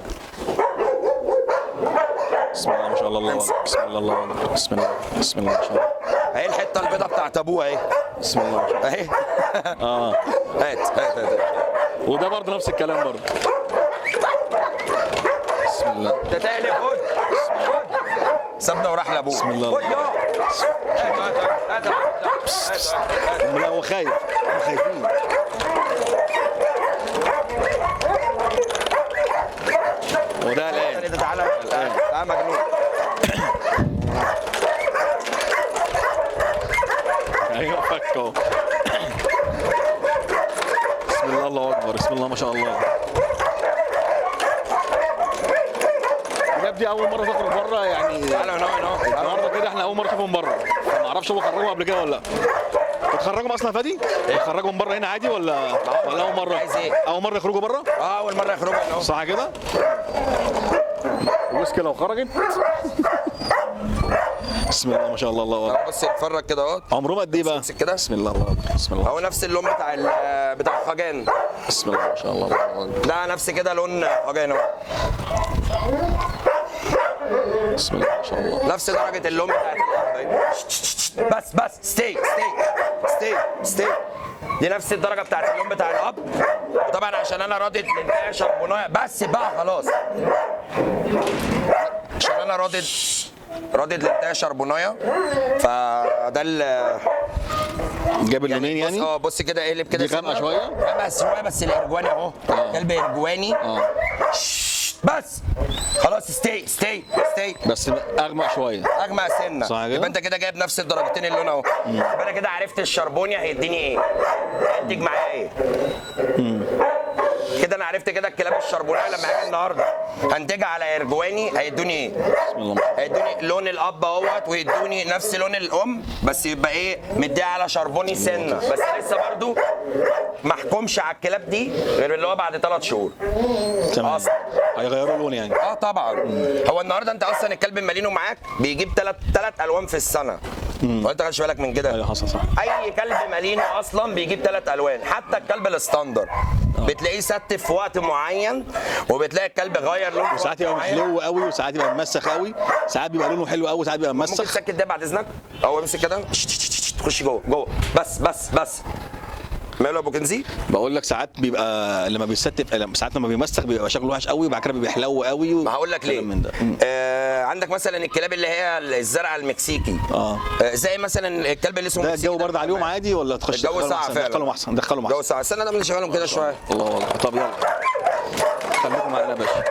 [SPEAKER 1] بسم الله ما شاء الله. الله بسم الله الله بسم الله بسم الله ما شاء الله.
[SPEAKER 2] اهي الحته البيضاء بتاعت ابوها اهي.
[SPEAKER 1] بسم الله
[SPEAKER 2] اهي. هات
[SPEAKER 1] وده برضه نفس الكلام برضه. بسم الله.
[SPEAKER 2] ده تاني خد سابنا وراح لابوه.
[SPEAKER 1] بسم الله. هو خايف. خايفين. وده الان.
[SPEAKER 2] تعالى مجنون.
[SPEAKER 1] ايوه فكه. بسم الله الله اكبر. بسم الله ما شاء الله. دي اول مره تخرج بره يعني.
[SPEAKER 2] تعالى هنا
[SPEAKER 1] النهارده كده احنا اول مره نشوفهم بره. ما اعرفش هو خرجهم قبل كده ولا لا. بتخرجهم اصلا فادي؟ بتخرجهم من بره هنا عادي ولا اول مره؟
[SPEAKER 2] عايز ايه؟
[SPEAKER 1] اول مره يخرجوا بره؟
[SPEAKER 2] اول مره يخرجوا هنا.
[SPEAKER 1] صح كده؟ الويسكي لو خرجت. بسم الله ما شاء الله. الله اكبر.
[SPEAKER 2] بص اتفرج كده اهو.
[SPEAKER 1] عمرهم قد ايه بقى؟
[SPEAKER 2] امسك كده.
[SPEAKER 1] بسم الله الله اكبر. بسم الله.
[SPEAKER 2] هو نفس اللون بتاع الخجان.
[SPEAKER 1] بسم الله ما شاء الله. الله اكبر.
[SPEAKER 2] ده نفس كده لون خجان اهو.
[SPEAKER 1] بسم الله ما شاء الله.
[SPEAKER 2] نفس درجه اللون بتاعت بس ستي دي نفس الدرجه بتاعت اللون بتاع الاب. وطبعا عشان انا راضي للنتايه شربونايه بس بقى خلاص. عشان انا راضي للنتايه شربونايه فده
[SPEAKER 1] جاب اللونين يعني.
[SPEAKER 2] بص كده اقلب كده.
[SPEAKER 1] دي غامقه شويه.
[SPEAKER 2] غامقه شويه بس الارجواني اهو. كلب ارجواني. بس خلاص ستي
[SPEAKER 1] بس اغمق شويه.
[SPEAKER 2] اغمق سنه.
[SPEAKER 1] صح كده.
[SPEAKER 2] يبقى انت كده جايب نفس الدرجتين اللون اهو. يبقى انا كده عرفت الشربوني هيديني ايه. هينتج معايا ايه. كده انا عرفت كده الكلاب الشربونيه لما هاجي النهارده هنتجها على ارجواني هيدوني ايه.
[SPEAKER 1] بسم الله.
[SPEAKER 2] هيدوني لون الاب اهوت ويدوني نفس لون الام بس يبقى ايه مديها على شربوني سنه. بس لسه برضو ما احكمش على الكلاب دي غير اللي هو بعد 3 شهور.
[SPEAKER 1] تمام. هيغيروا اللون يعني.
[SPEAKER 2] طبعا. هو النهارده انت اصلا الكلب المالينو معاك بيجيب 3 الوان في السنه. وانت خدش بالك من كده.
[SPEAKER 1] ايوه حصل صح.
[SPEAKER 2] اي كلب مالينو اصلا بيجيب 3 الوان. حتى الكلب الستاندر بتلاقيه ست في وقت معين وبتلاقي الكلب غير لونه.
[SPEAKER 1] ساعات يبقى محلو قوي وساعات يبقى ممسخ قوي. ساعات بيبقى لونه حلو قوي وساعات بيبقى ممسخ.
[SPEAKER 2] ممكن تسكت ده بعد اذنك. هو امسك كده تخش جوه. بس ماله ابو كنزي؟
[SPEAKER 1] بقول لك ساعات بيبقى لما بيستف، ساعات لما بيمسخ بيبقى شكله وحش قوي، وبعد كده بيبقى حلو قوي
[SPEAKER 2] ما هقول لك ليه.
[SPEAKER 1] من ده.
[SPEAKER 2] عندك مثلا الكلاب اللي هي الزرعه المكسيكي، زي مثلا الكلب اللي اسمه
[SPEAKER 1] ده
[SPEAKER 2] مكسيكي
[SPEAKER 1] الجو برد عليهم عادي ولا تخش؟
[SPEAKER 2] الجو ساعة فعلا.
[SPEAKER 1] دخلهم احسن، دخلهم احسن.
[SPEAKER 2] جو ساعه. استنى ده بنشغلهم كده شويه.
[SPEAKER 1] الله والله. طب يلا خليكم معانا يا باشا.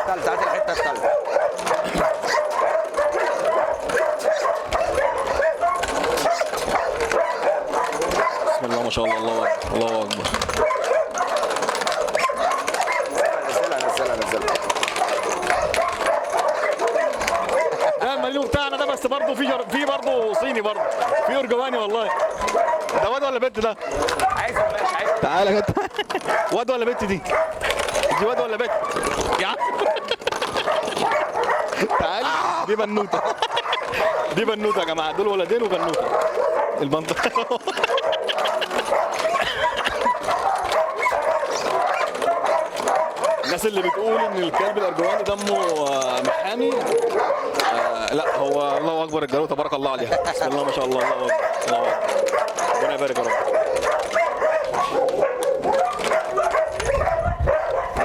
[SPEAKER 2] هات الحته الثالثه.
[SPEAKER 1] بسم الله ما شاء الله. الله اكبر الله اكبر.
[SPEAKER 2] نزلها.
[SPEAKER 1] ده المليون بتاعنا ده، بس برضه في برضه صيني، برضه في ارجواني والله. ده واد ولا بنت ده؟
[SPEAKER 2] عايزه ماشي عايزه.
[SPEAKER 1] تعالى كده. واد ولا بنت دي؟ دي واد ولا بنت؟ يا عم تعالى. دي بنوته. دي بنوته يا جماعه، دول ولدين وبنوته. البنطلون. الناس اللي بتقول ان الكلب الارجواني دمه محامي، لا هو الله اكبر الجرو تبارك الله عليها. بسم الله ما شاء الله. الله اكبر الله اكبر. ربنا يبارك يا رب.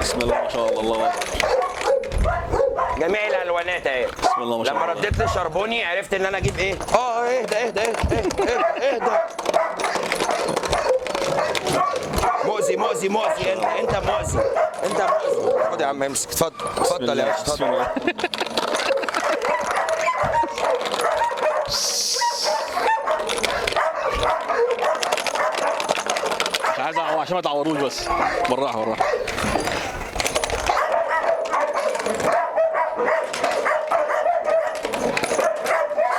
[SPEAKER 1] بسم الله ما شاء الله. الله اكبر.
[SPEAKER 2] جميع الالوانات اهي.
[SPEAKER 1] بسم الله ما شاء الله.
[SPEAKER 2] لما رديت للشربوني عرفت ان انا اجيب ايه. اهدى. مؤذي انت مؤذي. خد يا عم امسك. اتفضل يا باشا.
[SPEAKER 1] بسم الله. مش عايز عشان ما تعوروش، بس بالراحه.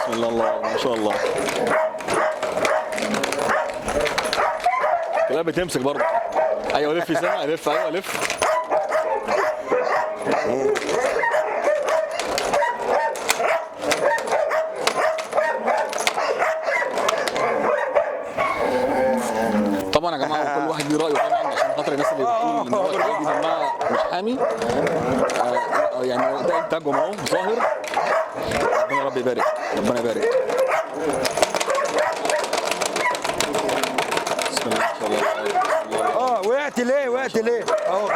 [SPEAKER 1] بسم الله. الله ما شاء الله. كده بتمسك برضه. ايوه لف يا سامع، لف. ايوه لف. طبعا يا جماعه كل واحد ليه رايه طبعا، عشان خاطر الناس اللي بتقول ان هو الكلب دي دمها مش حامي. يعني ده انتاجهم اهو ظاهر. ربنا رب يبارك. ربنا يبارك. بسم الله ما شاء الله.
[SPEAKER 2] وقعت ليه؟ اهو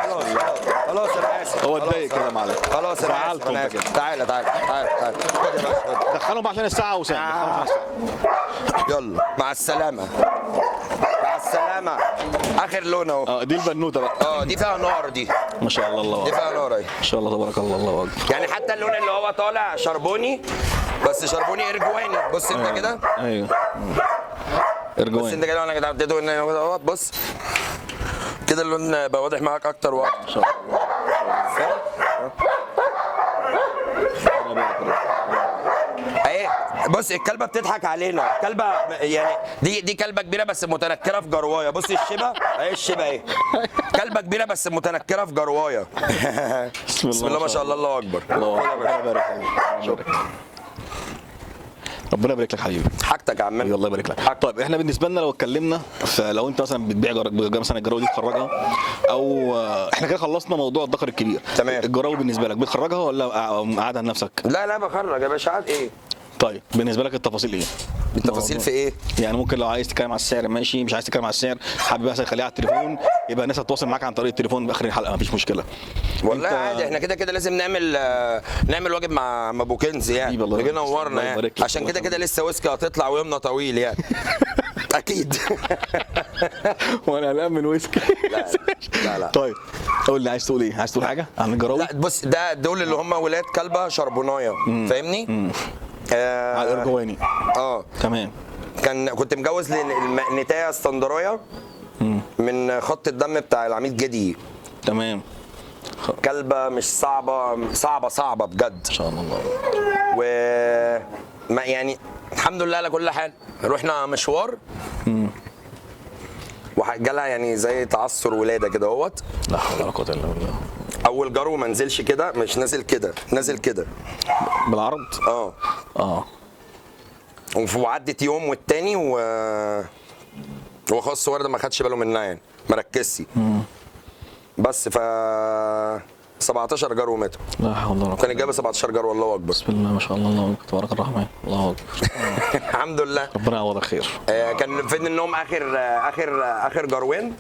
[SPEAKER 2] خلاص انا اسف.
[SPEAKER 1] هو اتضايق كده معلش.
[SPEAKER 2] خلاص انا اسف.
[SPEAKER 1] زعلته كده.
[SPEAKER 2] تعالى. خد يا باشا.
[SPEAKER 1] دخلهم عشان الساعه وسام.
[SPEAKER 2] يلا مع السلامه. اخر لون اهو.
[SPEAKER 1] دي البنوته بقى.
[SPEAKER 2] دي فيها نار دي.
[SPEAKER 1] ما شاء الله. الله
[SPEAKER 2] دي فيها نار اهي.
[SPEAKER 1] ما شاء الله تبارك الله. الله اكبر.
[SPEAKER 2] يعني حتى اللون اللي هو طالع شربوني، بس شربوني ارجواني. بص انت كده.
[SPEAKER 1] ايوه
[SPEAKER 2] بص
[SPEAKER 1] ارجواني.
[SPEAKER 2] انت كده وانا كده عديته هنا اهو. بص كده اللون بقى واضح معاك اكتر واكتر.
[SPEAKER 1] ما شاء الله.
[SPEAKER 2] اهي بص الكلبه بتضحك علينا. كلبه يعني دي كلبه كبيره بس متنكره في جروايه. بص الشبه اهي. الشبه اهي كلبه كبيره بس متنكره في جروايه. بسم الله ما شاء الله. الله اكبر.
[SPEAKER 1] الله يبارك فيك. ربنا يبارك لك حبيبي.
[SPEAKER 2] حاجتك يا عم.
[SPEAKER 1] الله يبارك لك. طيب احنا بالنسبه لنا لو اتكلمنا، فلو انت مثلا بتبيع مثلا الجراوي دي تخرجها، او احنا كده خلصنا موضوع الذكر الكبير.
[SPEAKER 2] تمام.
[SPEAKER 1] الجراوي بالنسبه لك بتخرجها ولا قاعدها لنفسك؟
[SPEAKER 2] لا بخرج يا باشا. عاد ايه؟
[SPEAKER 1] طيب بالنسبه لك التفاصيل ايه؟
[SPEAKER 2] التفاصيل في ايه؟
[SPEAKER 1] يعني ممكن لو عايز تتكلم على السعر ماشي، مش عايز تتكلم على السعر، حابب مثلا تخليها على التليفون، يبقى الناس هتتواصل معاك عن طريق التليفون باخر الحلقه، مفيش مشكله.
[SPEAKER 2] والله عادي. احنا كده لازم نعمل واجب مع ابو كنز يعني. نجي نورنا يعني، عشان كده لسه ويسكي هتطلع ويومنا طويل يعني. اكيد.
[SPEAKER 1] وانا قلقان من ويسكي.
[SPEAKER 2] لا.
[SPEAKER 1] طيب قول لي، عايز تقول ايه؟ عايز تقول حاجه عن الجراوي؟
[SPEAKER 2] لا بص، دول اللي هم ولاد كلبه شربونايه، فاهمني؟
[SPEAKER 1] على الارجواني. تمام.
[SPEAKER 2] كنت مجوز لنتايه اسكندريه من خط الدم بتاع العميد جدي.
[SPEAKER 1] تمام.
[SPEAKER 2] كلبه مش صعبه بجد.
[SPEAKER 1] ان شاء الله.
[SPEAKER 2] و ما يعني الحمد لله على كل حال. رحنا مشوار وجالها يعني زي تعثر ولاده كده اهوت.
[SPEAKER 1] لا حول ولا قوه الا بالله.
[SPEAKER 2] اول جرو ما نزلش كده، مش نازل كده، نازل كده
[SPEAKER 1] بالعرض.
[SPEAKER 2] وعدت يوم والتاني هو خلاص الورده ما خدش باله منها يعني، ما ركزش. بس 17 جرو ماتوا.
[SPEAKER 1] لا حول ولا قوه.
[SPEAKER 2] كانت جايبه 17 جرو، الله اكبر.
[SPEAKER 1] بسم الله ما شاء الله، الله اكبر تبارك الرحمن، الله اكبر.
[SPEAKER 2] الحمد لله.
[SPEAKER 1] ربنا يعوضك خير.
[SPEAKER 2] كان فين انهم اخر جروين.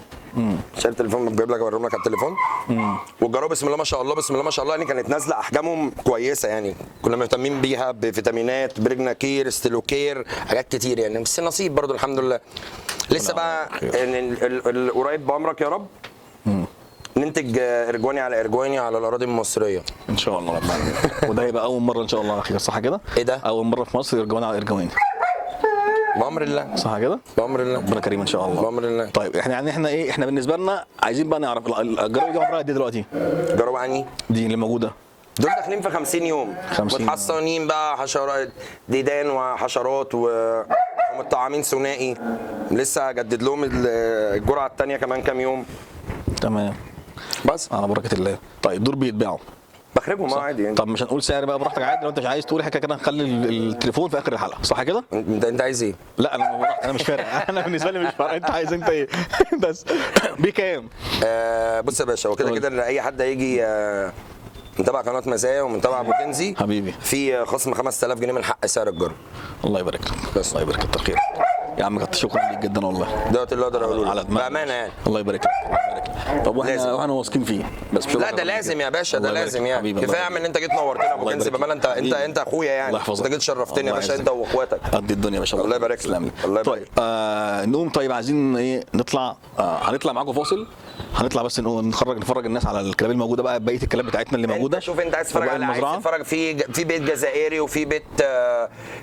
[SPEAKER 2] شايل التليفون بجيب لك اوريهم لك على التليفون. والجرو بسم الله ما شاء الله، بسم الله ما شاء الله، يعني كانت نازله احجامهم كويسه، يعني كنا مهتمين بيها بفيتامينات، برجنا كير، ستيلوكير، حاجات كتير يعني، بس نصيب برضو الحمد لله. لسه بقى قريب بامرك يا رب ننتج ارجواني على ارجواني على الاراضي المصريه
[SPEAKER 1] ان شاء الله رب العالمين. وده هيبقى اول مره ان شاء الله اخير، صح كده؟
[SPEAKER 2] ايه ده؟
[SPEAKER 1] اول مره في مصر ارجواني على ارجواني.
[SPEAKER 2] بامر الله.
[SPEAKER 1] صح كده؟
[SPEAKER 2] بامر الله.
[SPEAKER 1] ربنا كريم ان شاء الله.
[SPEAKER 2] بامر الله.
[SPEAKER 1] طيب احنا ايه، احنا بالنسبه لنا عايزين بقى نعرف الجراوي دي عمرها قد ايه دلوقتي؟
[SPEAKER 2] جرب عني
[SPEAKER 1] دي اللي موجوده
[SPEAKER 2] دول داخلين في 50 يوم
[SPEAKER 1] 50
[SPEAKER 2] متحصنين بقى، حشرات ديدان وحشرات ومطعمين ثنائي. لسه هجدد لهم الجرعه الثانيه كمان كام يوم.
[SPEAKER 1] تمام
[SPEAKER 2] بس
[SPEAKER 1] على بركه الله. طيب دول بيتباعوا
[SPEAKER 2] بخربهم عادي يعني.
[SPEAKER 1] طب مش هنقول سعر بقى، براحتك عادي، لو انت مش عايز تقول حاجه كده نخلي التليفون في اخر الحلقه، صح كده؟
[SPEAKER 2] انت عايز ايه؟
[SPEAKER 1] لا انا مش فارق. انا بالنسبه لي مش فارق، انت عايز انت ايه؟ بس بكام؟
[SPEAKER 2] بص يا باشا، هو كده كده ان اي حد هيجي متابع قناه مزايا ومتابع ابو كنزي
[SPEAKER 1] حبيبي
[SPEAKER 2] في خصم 5000 جنيه من حق سعر الجرم.
[SPEAKER 1] الله يبارك لك، بس الله يبارك لك، كتر خير يا عم، كتر شكرا ليك جدا والله.
[SPEAKER 2] دوت اللي اقدر اقوله
[SPEAKER 1] على
[SPEAKER 2] لك
[SPEAKER 1] دماغك.
[SPEAKER 2] بامانه يعني.
[SPEAKER 1] الله يبارك لك، الله يبارك لك. طب واحنا واثقين فيه، بس مش
[SPEAKER 2] لا ده لازم يا باشا، ده لازم يعني. كفايه اعمل ان انت جيت نورتنا ابو كنزي بامانه، انت اخويا يعني.
[SPEAKER 1] الله يحفظك،
[SPEAKER 2] انت جيت شرفتني يا باشا، انت واخواتك.
[SPEAKER 1] قد الدنيا يا باشا.
[SPEAKER 2] الله يبارك لك. الله يبارك.
[SPEAKER 1] طيب نقوم، طيب عايزين ايه نطلع، هنطلع معاكم فاصل، هنطلع بس نفرج الناس على الكلاب الموجوده بقى، بقيه الكلاب بتاعتنا اللي موجوده.
[SPEAKER 2] شوف انت عايز تتفرج على، عايز تتفرج في بيت جزائري، وفي بيت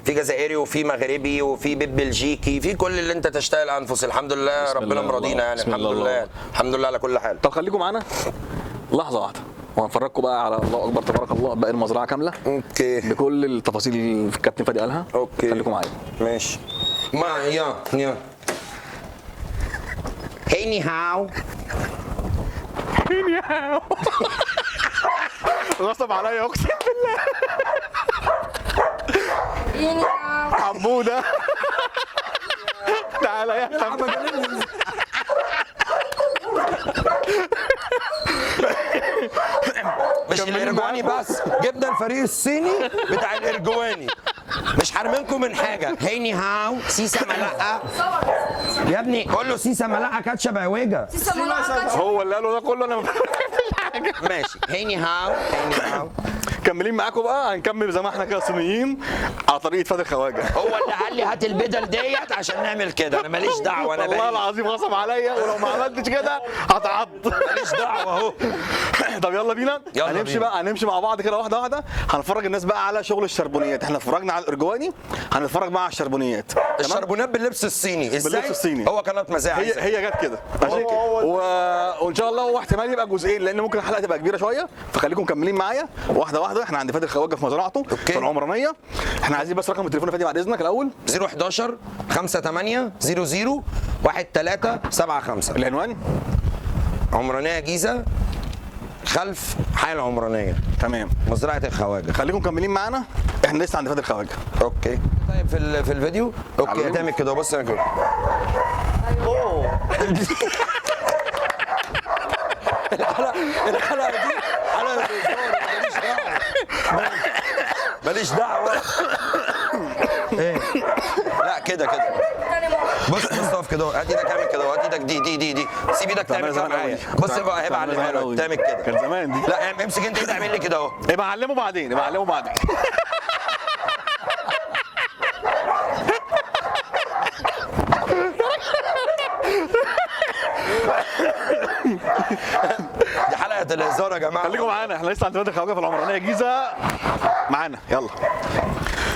[SPEAKER 2] في جزائري، وفي مغربي، وفي بيت بلجيكي، في كل اللي انت تشتهي الانفس. الحمد لله ربنا مرضينا يعني. الحمد لله الحمد لله على كل حال.
[SPEAKER 1] طب خليكم معانا لحظه واحده وهنفرجكم بقى على الله اكبر تبارك الله باقي المزرعه كامله.
[SPEAKER 2] اوكي.
[SPEAKER 1] بكل التفاصيل اللي الكابتن فادي قالها.
[SPEAKER 2] اوكي
[SPEAKER 1] خليكم معايا.
[SPEAKER 2] ماشي. يا هي ني هاو.
[SPEAKER 1] هي هاو. غصب عليا اقسم بالله. حموده تعالى يا حموده.
[SPEAKER 2] مش الارجواني بس، جبنا الفريق الصيني بتاع الارجواني. مش حارمينكم من حاجه. هيني هاو سيسا ملقه يا ابني، قول له سيسا ملقه كاتشب عويجه.
[SPEAKER 1] هو اللي قاله ده كله، انا ما حاجه.
[SPEAKER 2] ماشي. هيني هاو هيني هاو.
[SPEAKER 1] مكملين معاكم بقى، هنكمل زي ما احنا كده صينيين على طريقه فادي الخواجه.
[SPEAKER 2] هو اللي قال لي هات البدل ديت عشان نعمل كده، انا ماليش دعوه. انا
[SPEAKER 1] والله العظيم غصب عليا، ولو ما عملتش كده هتعض.
[SPEAKER 2] ماليش دعوه اهو.
[SPEAKER 1] طب يلا بينا. هنمشي بقى، هنمشي مع بعض كده واحده واحده، هنفرج الناس بقى على شغل الشربونيات. احنا اتفرجنا على الارجواني، هنتفرج بقى على الشربونيات.
[SPEAKER 2] الشربونات باللبس الصيني. ازاي؟
[SPEAKER 1] باللبس الصيني.
[SPEAKER 2] هو قناه مزايا
[SPEAKER 1] هي جت كده ماشي. وان شاء الله هو احتمال يبقى جزئين، لان ممكن الحلقه تبقى كبيره شويه، فخليكم مكملين معايا واحده واحده. احنا عند فادي الخواجه في مزرعته في العمرانيه. احنا عايزين بس رقم التليفون فادي بعد اذنك الاول.
[SPEAKER 2] 011 58 00 1375.
[SPEAKER 1] العنوان
[SPEAKER 2] عمرانيه جيزه خلف حي العمرانيه.
[SPEAKER 1] تمام.
[SPEAKER 2] مزرعه الخواجه.
[SPEAKER 1] خليكم مكملين معانا، احنا لسه عند فادي الخواجه.
[SPEAKER 2] اوكي. طيب في الفيديو اوكي هتعمل كده. بص انا كده. الحلقه دي حلقه ماليش دعوه. ايه لا كده بص اقف كده، هات ايدك اعمل كده، وهات ايدك دي سيب ايدك تعمل كده معايا. بص بقى هيبقى علمها له تعمل كده.
[SPEAKER 1] كان زمان دي.
[SPEAKER 2] لا امسك انت اعمل لي كده اهو.
[SPEAKER 1] يبقى علمه بعدين،
[SPEAKER 2] دي حلقه الهزار يا جماعه.
[SPEAKER 1] خليكم معانا، احنا لسه عند فادي الخواجه في العمرانيه جيزه معانا. يلا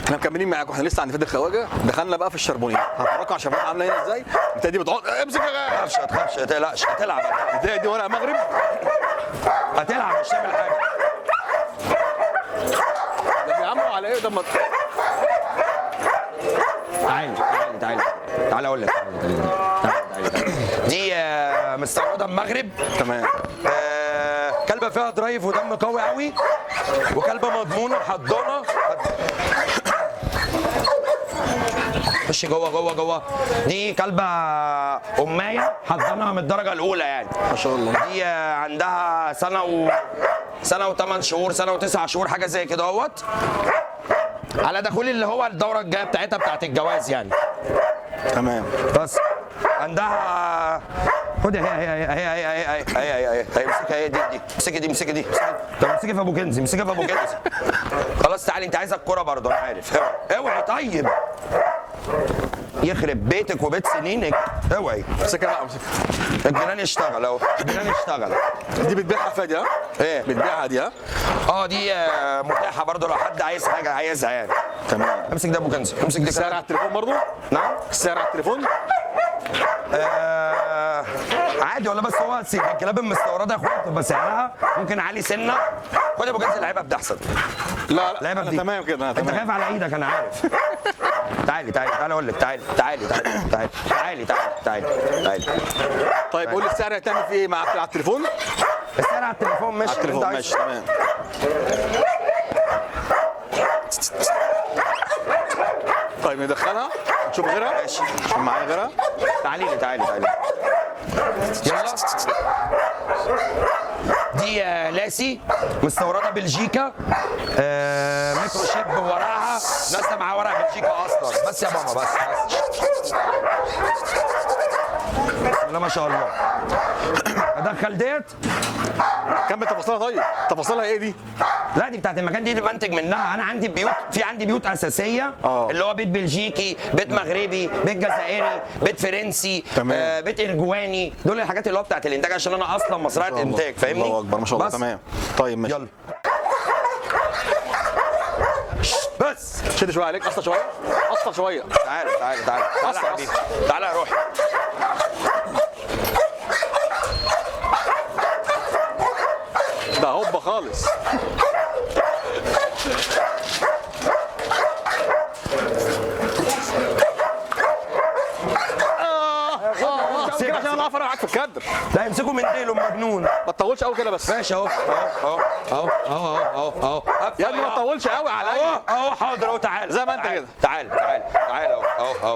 [SPEAKER 1] احنا مكملين معاكم، احنا لسه عند فادي الخواجه. دخلنا بقى في الشربونيه، هتفرجوا على الشربونيه عامله هنا ازاي. انت دي بتقعد امسك
[SPEAKER 2] ما تخافش ما تقلقش، هتلعب.
[SPEAKER 1] دي ورق مغرب،
[SPEAKER 2] هتلعب مش تعمل حاجه.
[SPEAKER 1] ده بيعملوا على ايه ده؟
[SPEAKER 2] تعالى اقول لك. دي مستورده من المغرب.
[SPEAKER 1] تمام.
[SPEAKER 2] كلبه فيها درايف ودم قوي قوي، وكلبه مضمونه حضانه. خش جوه. دي كلبه امايه حضانه من الدرجه الاولى يعني.
[SPEAKER 1] ما شاء الله.
[SPEAKER 2] دي عندها سنه و8 شهور، سنه و9 شهور، حاجه زي كده اهوت، على دخول اللي هو الدوره الجايه بتاعتها بتاعت الجواز يعني.
[SPEAKER 1] تمام.
[SPEAKER 2] بس عندها خدي هي امسكها، هي دي امسكي دي. طب امسكي في ابو كنزي، امسكي في ابو كنزي. خلاص تعالي، انت عايزه الكوره برضه انا عارف. اوعي طيب، يخرب بيتك وبيت سنينك، اوعي.
[SPEAKER 1] امسكها بقى، امسكها.
[SPEAKER 2] الجنان يشتغل اهو، الجنان يشتغل.
[SPEAKER 1] دي بتبيعها فادي ها؟
[SPEAKER 2] ايه؟
[SPEAKER 1] بتبيعها دي ها؟
[SPEAKER 2] دي متاحه برضه لو حد عايز حاجه عايزها يعني.
[SPEAKER 1] تمام.
[SPEAKER 2] امسك ده ابو كنزي، امسك دي.
[SPEAKER 1] السعر على التليفون برضه؟
[SPEAKER 2] نعم؟
[SPEAKER 1] السعر على التليفون؟
[SPEAKER 2] عادي ولا بس هو الكلاب المستورده يا اخويا بتبقى سعرها ممكن عالي سنه. خد يا ابو جنس لعيبه بدحسن.
[SPEAKER 1] لا
[SPEAKER 2] لعيبه
[SPEAKER 1] أنا
[SPEAKER 2] بدي.
[SPEAKER 1] تمام كده، أنا
[SPEAKER 2] انت
[SPEAKER 1] تمام.
[SPEAKER 2] خايف على ايدك انا عارف. تعالي اقول لك، تعالي.
[SPEAKER 1] طيب قول لي السعر هتعمل فيه ايه معاك على التليفون؟
[SPEAKER 2] السعر على التليفون ماشي.
[SPEAKER 1] على التليفون ماشي تمام. طيب ندخلها نشوف غيرها.
[SPEAKER 2] ماشي.
[SPEAKER 1] نشوف معايا غيرها.
[SPEAKER 2] تعالي يلا. دي لاسي مستورده بلجيكا، ميكرو شيب وراها، نازله معاها ورق بلجيكا اصلا. بس يا ماما بس. بسم الله ما شاء الله. ادخل ديت.
[SPEAKER 1] كمل تفاصيلها. طيب تفاصيلها ايه دي؟
[SPEAKER 2] لا دي بتاعت المكان دي اللي بنتج منها. انا عندي بيوت، عندي بيوت اساسيه اللي هو بيت بلجيكي، بيت مغربي، بيت جزائري، بيت فرنسي، بيت ارجواني. دول الحاجات اللي هو بتاعت الانتاج عشان انا اصلا مزرعه انتاج، فاهمني؟
[SPEAKER 1] الله اكبر ما شاء الله. تمام. طيب ماشي.
[SPEAKER 2] يلا بس
[SPEAKER 1] شد شويه عليك، قصر شويه.
[SPEAKER 2] تعالى يا حبيبي، تعالى يا روحي.
[SPEAKER 1] ده هوبا خالص. كده عشان انا اعرف معاك في الكادر.
[SPEAKER 2] لا يمسكوا من ديله مجنون.
[SPEAKER 1] ما تطولش قوي كده بس.
[SPEAKER 2] ماشي اهو.
[SPEAKER 1] يا ابني ما تطولش قوي عليا.
[SPEAKER 2] اهو حاضر اهو. تعالى
[SPEAKER 1] زي ما انت كده.
[SPEAKER 2] تعالى اهو.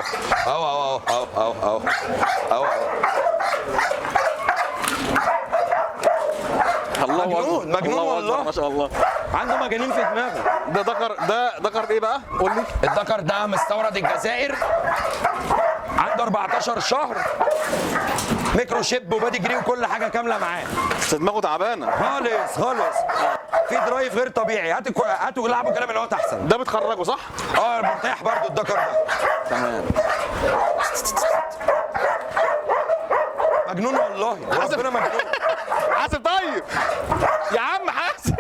[SPEAKER 1] الله
[SPEAKER 2] مجنون
[SPEAKER 1] الله
[SPEAKER 2] والله.
[SPEAKER 1] ما شاء الله.
[SPEAKER 2] عنده مجانين في دماغه.
[SPEAKER 1] ده ذكر ايه بقى؟ قول لي.
[SPEAKER 2] الذكر ده مستورد الجزائر، عنده 14 شهر، ميكرو شيب وبادي جري وكل حاجه كامله معاه.
[SPEAKER 1] بس دماغه تعبانه
[SPEAKER 2] خالص. في درايف غير طبيعي. هاتوا العبوا كلام اللي هو احسن.
[SPEAKER 1] ده بتخرجه صح؟
[SPEAKER 2] مرتاح برضو الذكر ده.
[SPEAKER 1] تمام.
[SPEAKER 2] مجنون والله، ربنا مجنون.
[SPEAKER 1] حاسب طيب يا عم حاسب.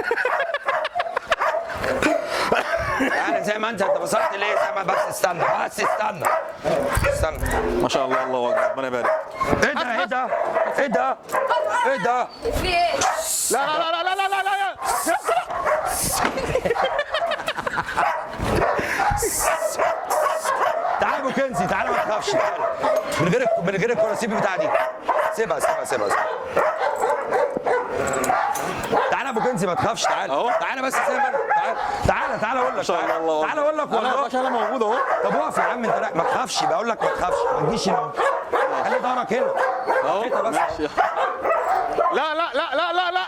[SPEAKER 2] يعني زي ما انت بصرت ليه؟ زي ما بس استنى.
[SPEAKER 1] ما شاء الله. الله اكبر. ربنا يبارك.
[SPEAKER 2] ايه ده؟
[SPEAKER 3] في ايه؟
[SPEAKER 1] لا لا لا لا لا لا لا.
[SPEAKER 2] تعال ابو كنزي، تعال ما تخافش. تعال من غير الكراسيب بتاع دي. سيبها. تعال ابو كنزي ما تخافش. تعال
[SPEAKER 1] اهو.
[SPEAKER 2] تعال بس زي ما انا. تعال اقول لك. تعال اقول لك
[SPEAKER 1] والله.
[SPEAKER 2] والله.
[SPEAKER 1] انا موجود اهو.
[SPEAKER 2] طب اقف يا عم انت. ما تخافش، بقول لك ما تخافش. ما تجيش هنا. خلي ظهرك هنا.
[SPEAKER 1] اهو
[SPEAKER 2] كده بس.
[SPEAKER 1] ماشي. لا لا لا لا لا لا.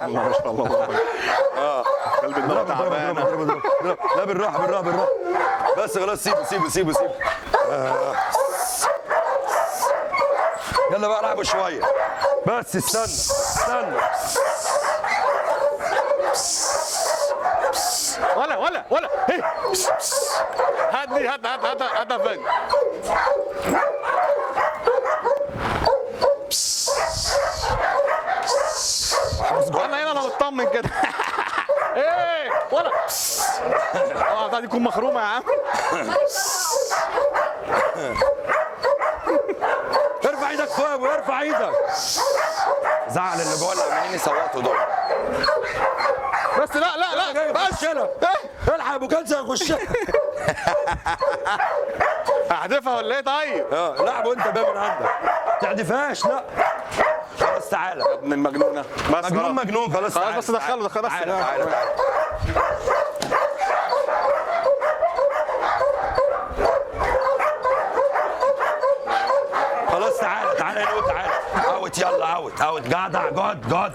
[SPEAKER 1] ما شاء الله. قلب الدماغ تعبانه.
[SPEAKER 2] لا بالراحه. بس خلاص سيبه. يلا بقى العبوا شويه. بس استنى.
[SPEAKER 1] ولا هي. هات فين. انا مطمن كده. ايه ولا دي تكون مخرومه يا عم.
[SPEAKER 2] ارفع ايدك فوق وارفع ايدك. زعل اللي جوه اللي عمالين يصوتوا دول.
[SPEAKER 1] بس لا
[SPEAKER 2] بس الحق ابو كنزه يخشها.
[SPEAKER 1] احذفها ولا ايه طيب؟
[SPEAKER 2] لعب وانت بقى من عندك. ما تحذفهاش. لا خلاص تعالى
[SPEAKER 1] ابن المجنونه. بس
[SPEAKER 2] مجنون مجنون خلاص
[SPEAKER 1] خلاص
[SPEAKER 2] تعالى.
[SPEAKER 1] بس دخله بس.
[SPEAKER 2] تعالى تعالى تعالى. خلاص تعالى تعالى يا نو تعالى. اوت يلا اوت جدع جد.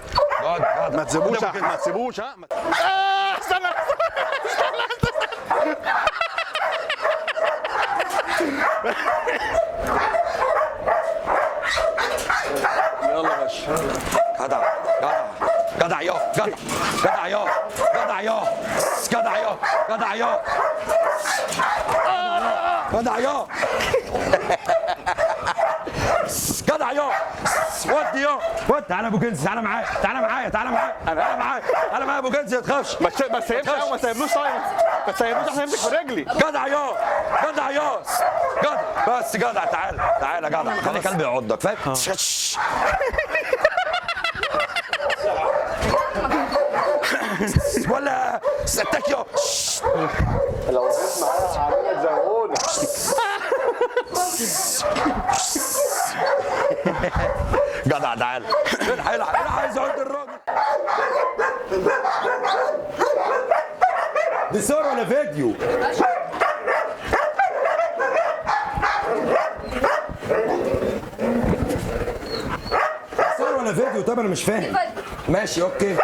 [SPEAKER 1] ما تسيبوش ما تسيبوش. ها استنى يلا يا باشا.
[SPEAKER 2] جدع يا ود تعالى ابو كنز تعالى معايا انا ابو كنز ما تخافش
[SPEAKER 1] ما تسيبش قوي ما تسيبلوش طيب. ما تسيبلوش عشان يمسك في رجلي.
[SPEAKER 2] جدع بس جدع تعالى جدع خلي كلبي يعضك فاهم. ولا ستك يا
[SPEAKER 1] لو جيت معايا عامل زهقوني.
[SPEAKER 2] جدع تعالى الحق عايز اعد الراجل. دي صور ولا فيديو؟ صور ولا فيديو؟ طب انا مش فاهم. ماشي اوكي.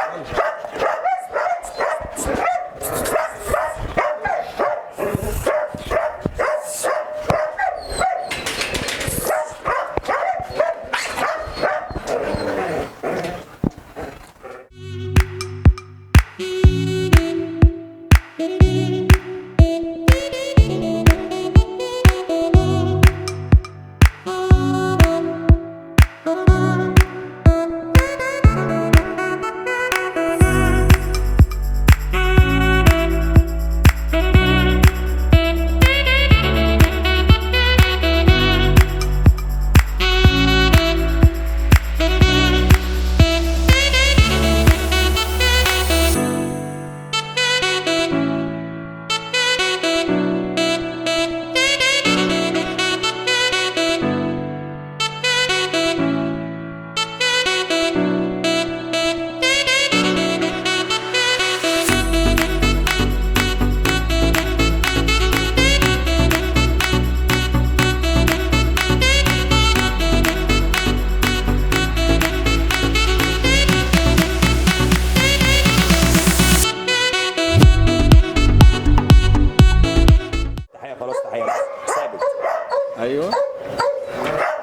[SPEAKER 1] ايوه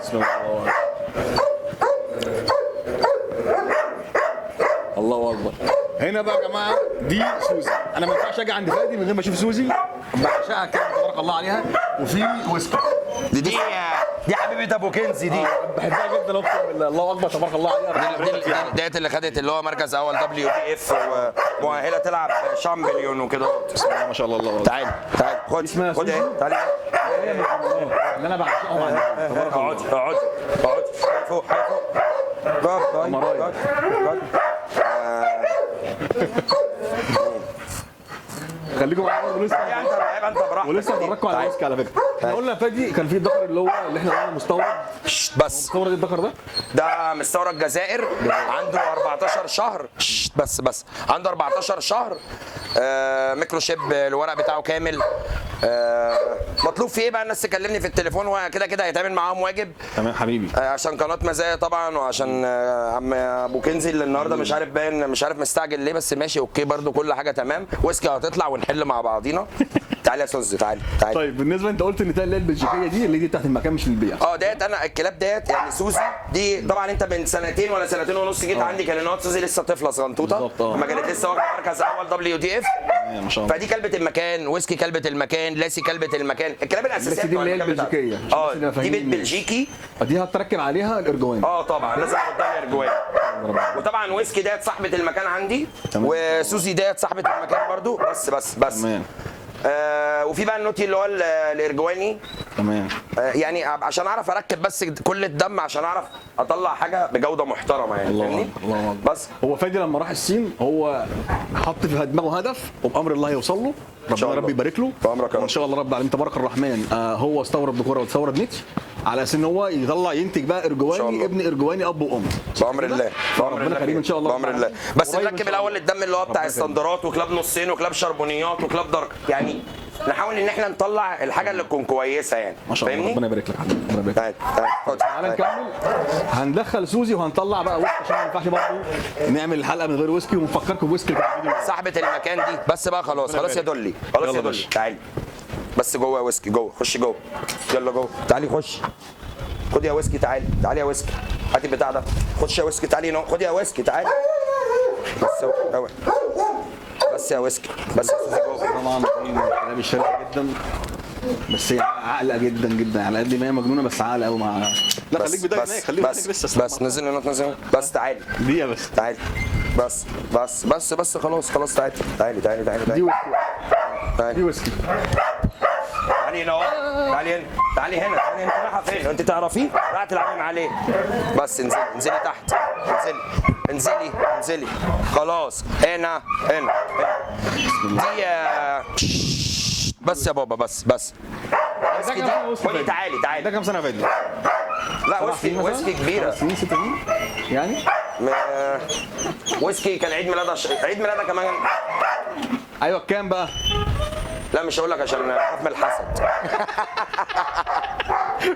[SPEAKER 1] بسم الله. الله اكبر. هنا بقى يا جماعه دي سوزي. انا ما ينفعش اجي عند فادي من غير ما اشوف سوزي. بعشقها كده تبارك الله عليها. وفي ويسكي.
[SPEAKER 2] دي حبيبه ابو كنزي دي.
[SPEAKER 1] بحبها جدا اقسم بالله. الله اكبر تبارك الله عليها.
[SPEAKER 2] ديت اللي خدت اللي هو مركز اول WBF ومؤهله تلعب شامبليون وكده.
[SPEAKER 1] بسم الله ما شاء الله. الله
[SPEAKER 2] تعال خد اهي تعالى
[SPEAKER 1] اللي انا بعشقهم
[SPEAKER 2] اقعد فوق
[SPEAKER 1] خليكم معايا ولسه
[SPEAKER 2] انت براحتك
[SPEAKER 1] ولسه هفرجكم على الويسكي على فكره. احنا قلنا فادي كان في الدكر اللي احنا قلنا مستورد.
[SPEAKER 2] بس
[SPEAKER 1] مستورد الدكر
[SPEAKER 2] ده مستورد الجزائر عنده 14 شهر. بس عنده 14 شهر. ميكرو شيب الورق بتاعه كامل. مطلوب فيه ايه بقى؟ الناس تكلمني في التليفون وكده هيتعمل معاهم واجب.
[SPEAKER 1] تمام حبيبي.
[SPEAKER 2] عشان قناه مزايا طبعا وعشان عم ابو كنزي اللي النهارده مش عارف باين مش عارف مستعجل ليه بس ماشي اوكي برده كل حاجه تمام. ويسكي هتطلع ونحل مع بعضينا. تعالى يا سوز تعالى.
[SPEAKER 1] طيب بالنسبه انت قلت ان ده اللي هي البلجيكيه دي اللي بتاعت المكان مش للبيع.
[SPEAKER 2] ديت انا الكلاب ديت يعني سوزي دي طبعا انت من سنتين ولا سنتين ونص جيت عندي كان سوزي لسه طفله صغنطوطه لما كانت لسه واخده مركز اول WDF.
[SPEAKER 1] ما شاء الله.
[SPEAKER 2] فدي كلبه المكان. ويسكي كلبه المكان. لاسي كلبه المكان. الكلاب الاساسيه
[SPEAKER 1] دي اللي هي البلجيكيه.
[SPEAKER 2] دي بيت بلجيكي.
[SPEAKER 1] دي هتركب عليها الارجوان.
[SPEAKER 2] طبعا لازم احط لها الارجوان. وطبعا ويسكي ديت صاحبه المكان عندي. وسوزي ديت صاحبه المكان برضو. بس
[SPEAKER 1] تمام.
[SPEAKER 2] وفي بقى النوتي اللي هو الارجواني.
[SPEAKER 1] تمام.
[SPEAKER 2] يعني عشان اعرف اركب بس كل الدم عشان اعرف اطلع حاجه بجوده محترمه يعني فاهمني.
[SPEAKER 1] الله
[SPEAKER 2] بس
[SPEAKER 1] هو فادي لما راح الصين هو حط في دماغه هدف وبامر الله يوصل له. ربنا ربي يبارك له.
[SPEAKER 2] بامرك
[SPEAKER 1] وان شاء الله رب العالمين تبارك الرحمن. هو استورد دكوره واستورد نت على اساس ان هو يطلع ينتج بقى
[SPEAKER 2] شاء
[SPEAKER 1] ارجواني
[SPEAKER 2] الله.
[SPEAKER 1] ابن ارجواني اب وام.
[SPEAKER 2] بامر الله
[SPEAKER 1] ربنا كريم ان شاء الله.
[SPEAKER 2] بامر الله. بس
[SPEAKER 1] قريب إن
[SPEAKER 2] نركب
[SPEAKER 1] شاء
[SPEAKER 2] الاول
[SPEAKER 1] الله.
[SPEAKER 2] الدم اللي هو بتاع
[SPEAKER 1] ربنا كريم.
[SPEAKER 2] الصندرات وكلاب نصين وكلاب شربونيات وكلاب درك، يعني نحاول ان احنا نطلع الحاجه اللي تكون كويسه يعني.
[SPEAKER 1] ما شاء الله
[SPEAKER 2] فاهمني؟
[SPEAKER 1] ربنا يبارك لك. ربنا يبارك لك.
[SPEAKER 2] تعال تعال خد.
[SPEAKER 1] تعالى نكمل. هندخل سوزي وهنطلع بقى ويسكي عشان ما ينفعش برضه نعمل الحلقه من غير ويسكي ونفكركم بويسكي اللي كان في الفيديو.
[SPEAKER 2] صاحبه المكان دي بس بقى خلاص خلاص يا دولي، خلاص
[SPEAKER 1] يلا
[SPEAKER 2] يا دولي
[SPEAKER 1] ماشي.
[SPEAKER 2] تعالي بس جوه يا ويسكي، جوه خش جوه، يلا جوه تعالي خش. خد يا ويسكي تعالي، تعالي يا ويسكي هاتي البتاع ده، خش يا ويسكي تعالي هنا، خد يا ويسكي تعالي بس اهو بس يا ويسكي بس يا سوزي جوه.
[SPEAKER 1] طبعا كلام الشركه جدا بس هي عاقله جدا جدا على قد ما هي مجنونه بس عاقله قوي مع. لا خليك بدايه هناك خليك هناك لسه.
[SPEAKER 2] بس نزل هنا نزل هنا. بس تعالي
[SPEAKER 1] دقيقه بس.
[SPEAKER 2] تعالي بس خلاص تعالي تعالي
[SPEAKER 1] دي
[SPEAKER 2] تعالي
[SPEAKER 1] ويسكي. دي
[SPEAKER 2] تعالي
[SPEAKER 1] ويسكي.
[SPEAKER 2] تعالي هنا اهو، تعالي هنا تعالي هنا تعالي انت رايحه فين؟ انت تعرفيه؟ رايحه تلعبي معاه ليه؟ بس انزلي تحت، انزلي خلاص هنا دي بس يا بابا بس ويسكي دي قولي تعالي
[SPEAKER 1] ده كام سنه فادي؟
[SPEAKER 2] لا ويسكي كبيره.
[SPEAKER 1] 5 سنين 6 سنين يعني؟
[SPEAKER 2] ويسكي كان عيد ميلادها كمان.
[SPEAKER 1] ايوه كام بقى؟
[SPEAKER 2] لا مش هقول لك عشان اخاف من الحسد.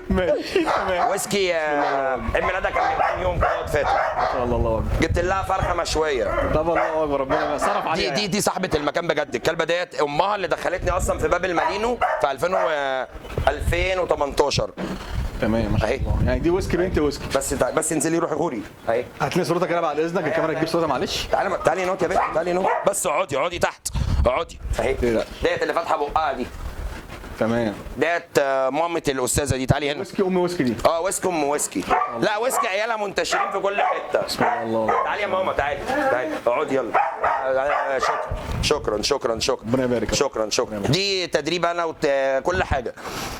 [SPEAKER 1] ماشي تمام.
[SPEAKER 2] ويسكي عيد ميلادها كان من كام يوم كده فاتوا.
[SPEAKER 1] ما شاء الله الله اكبر.
[SPEAKER 2] جبت لها فرخه مشويه.
[SPEAKER 1] طب الله اكبر ربنا صرف عليها.
[SPEAKER 2] دي صاحبه المكان بجد. الكلبه ديت امها اللي دخلتني اصلا في باب المالينو في 2018.
[SPEAKER 1] تمام ما شاء
[SPEAKER 2] أهي.
[SPEAKER 1] الله. يعني دي ويسكي بنت ويسكي.
[SPEAKER 2] بس انزلي روحي غوري اهي.
[SPEAKER 1] هات لي صورتك كده بعد اذنك الكاميرا تجيب صورتها معلش.
[SPEAKER 2] تعالي نوت يا بنت تعالي نوت. بس اقعدي تحت اقعدي اهي.
[SPEAKER 1] لا.
[SPEAKER 2] ديت اللي فاتحه بقها دي
[SPEAKER 1] تمام.
[SPEAKER 2] ديت مامة الاستاذه دي. تعالي هنا.
[SPEAKER 1] ويسكي ويسكي دي.
[SPEAKER 2] ويسكي ام ويسكي. لا ويسكي عيالها منتشرين في كل حته.
[SPEAKER 1] بسم الله.
[SPEAKER 2] تعالي يا ماما تعالي اقعدي يلا. شكرا
[SPEAKER 1] ربنا يبارك.
[SPEAKER 2] شكرا دي تدريب انا كل حاجه.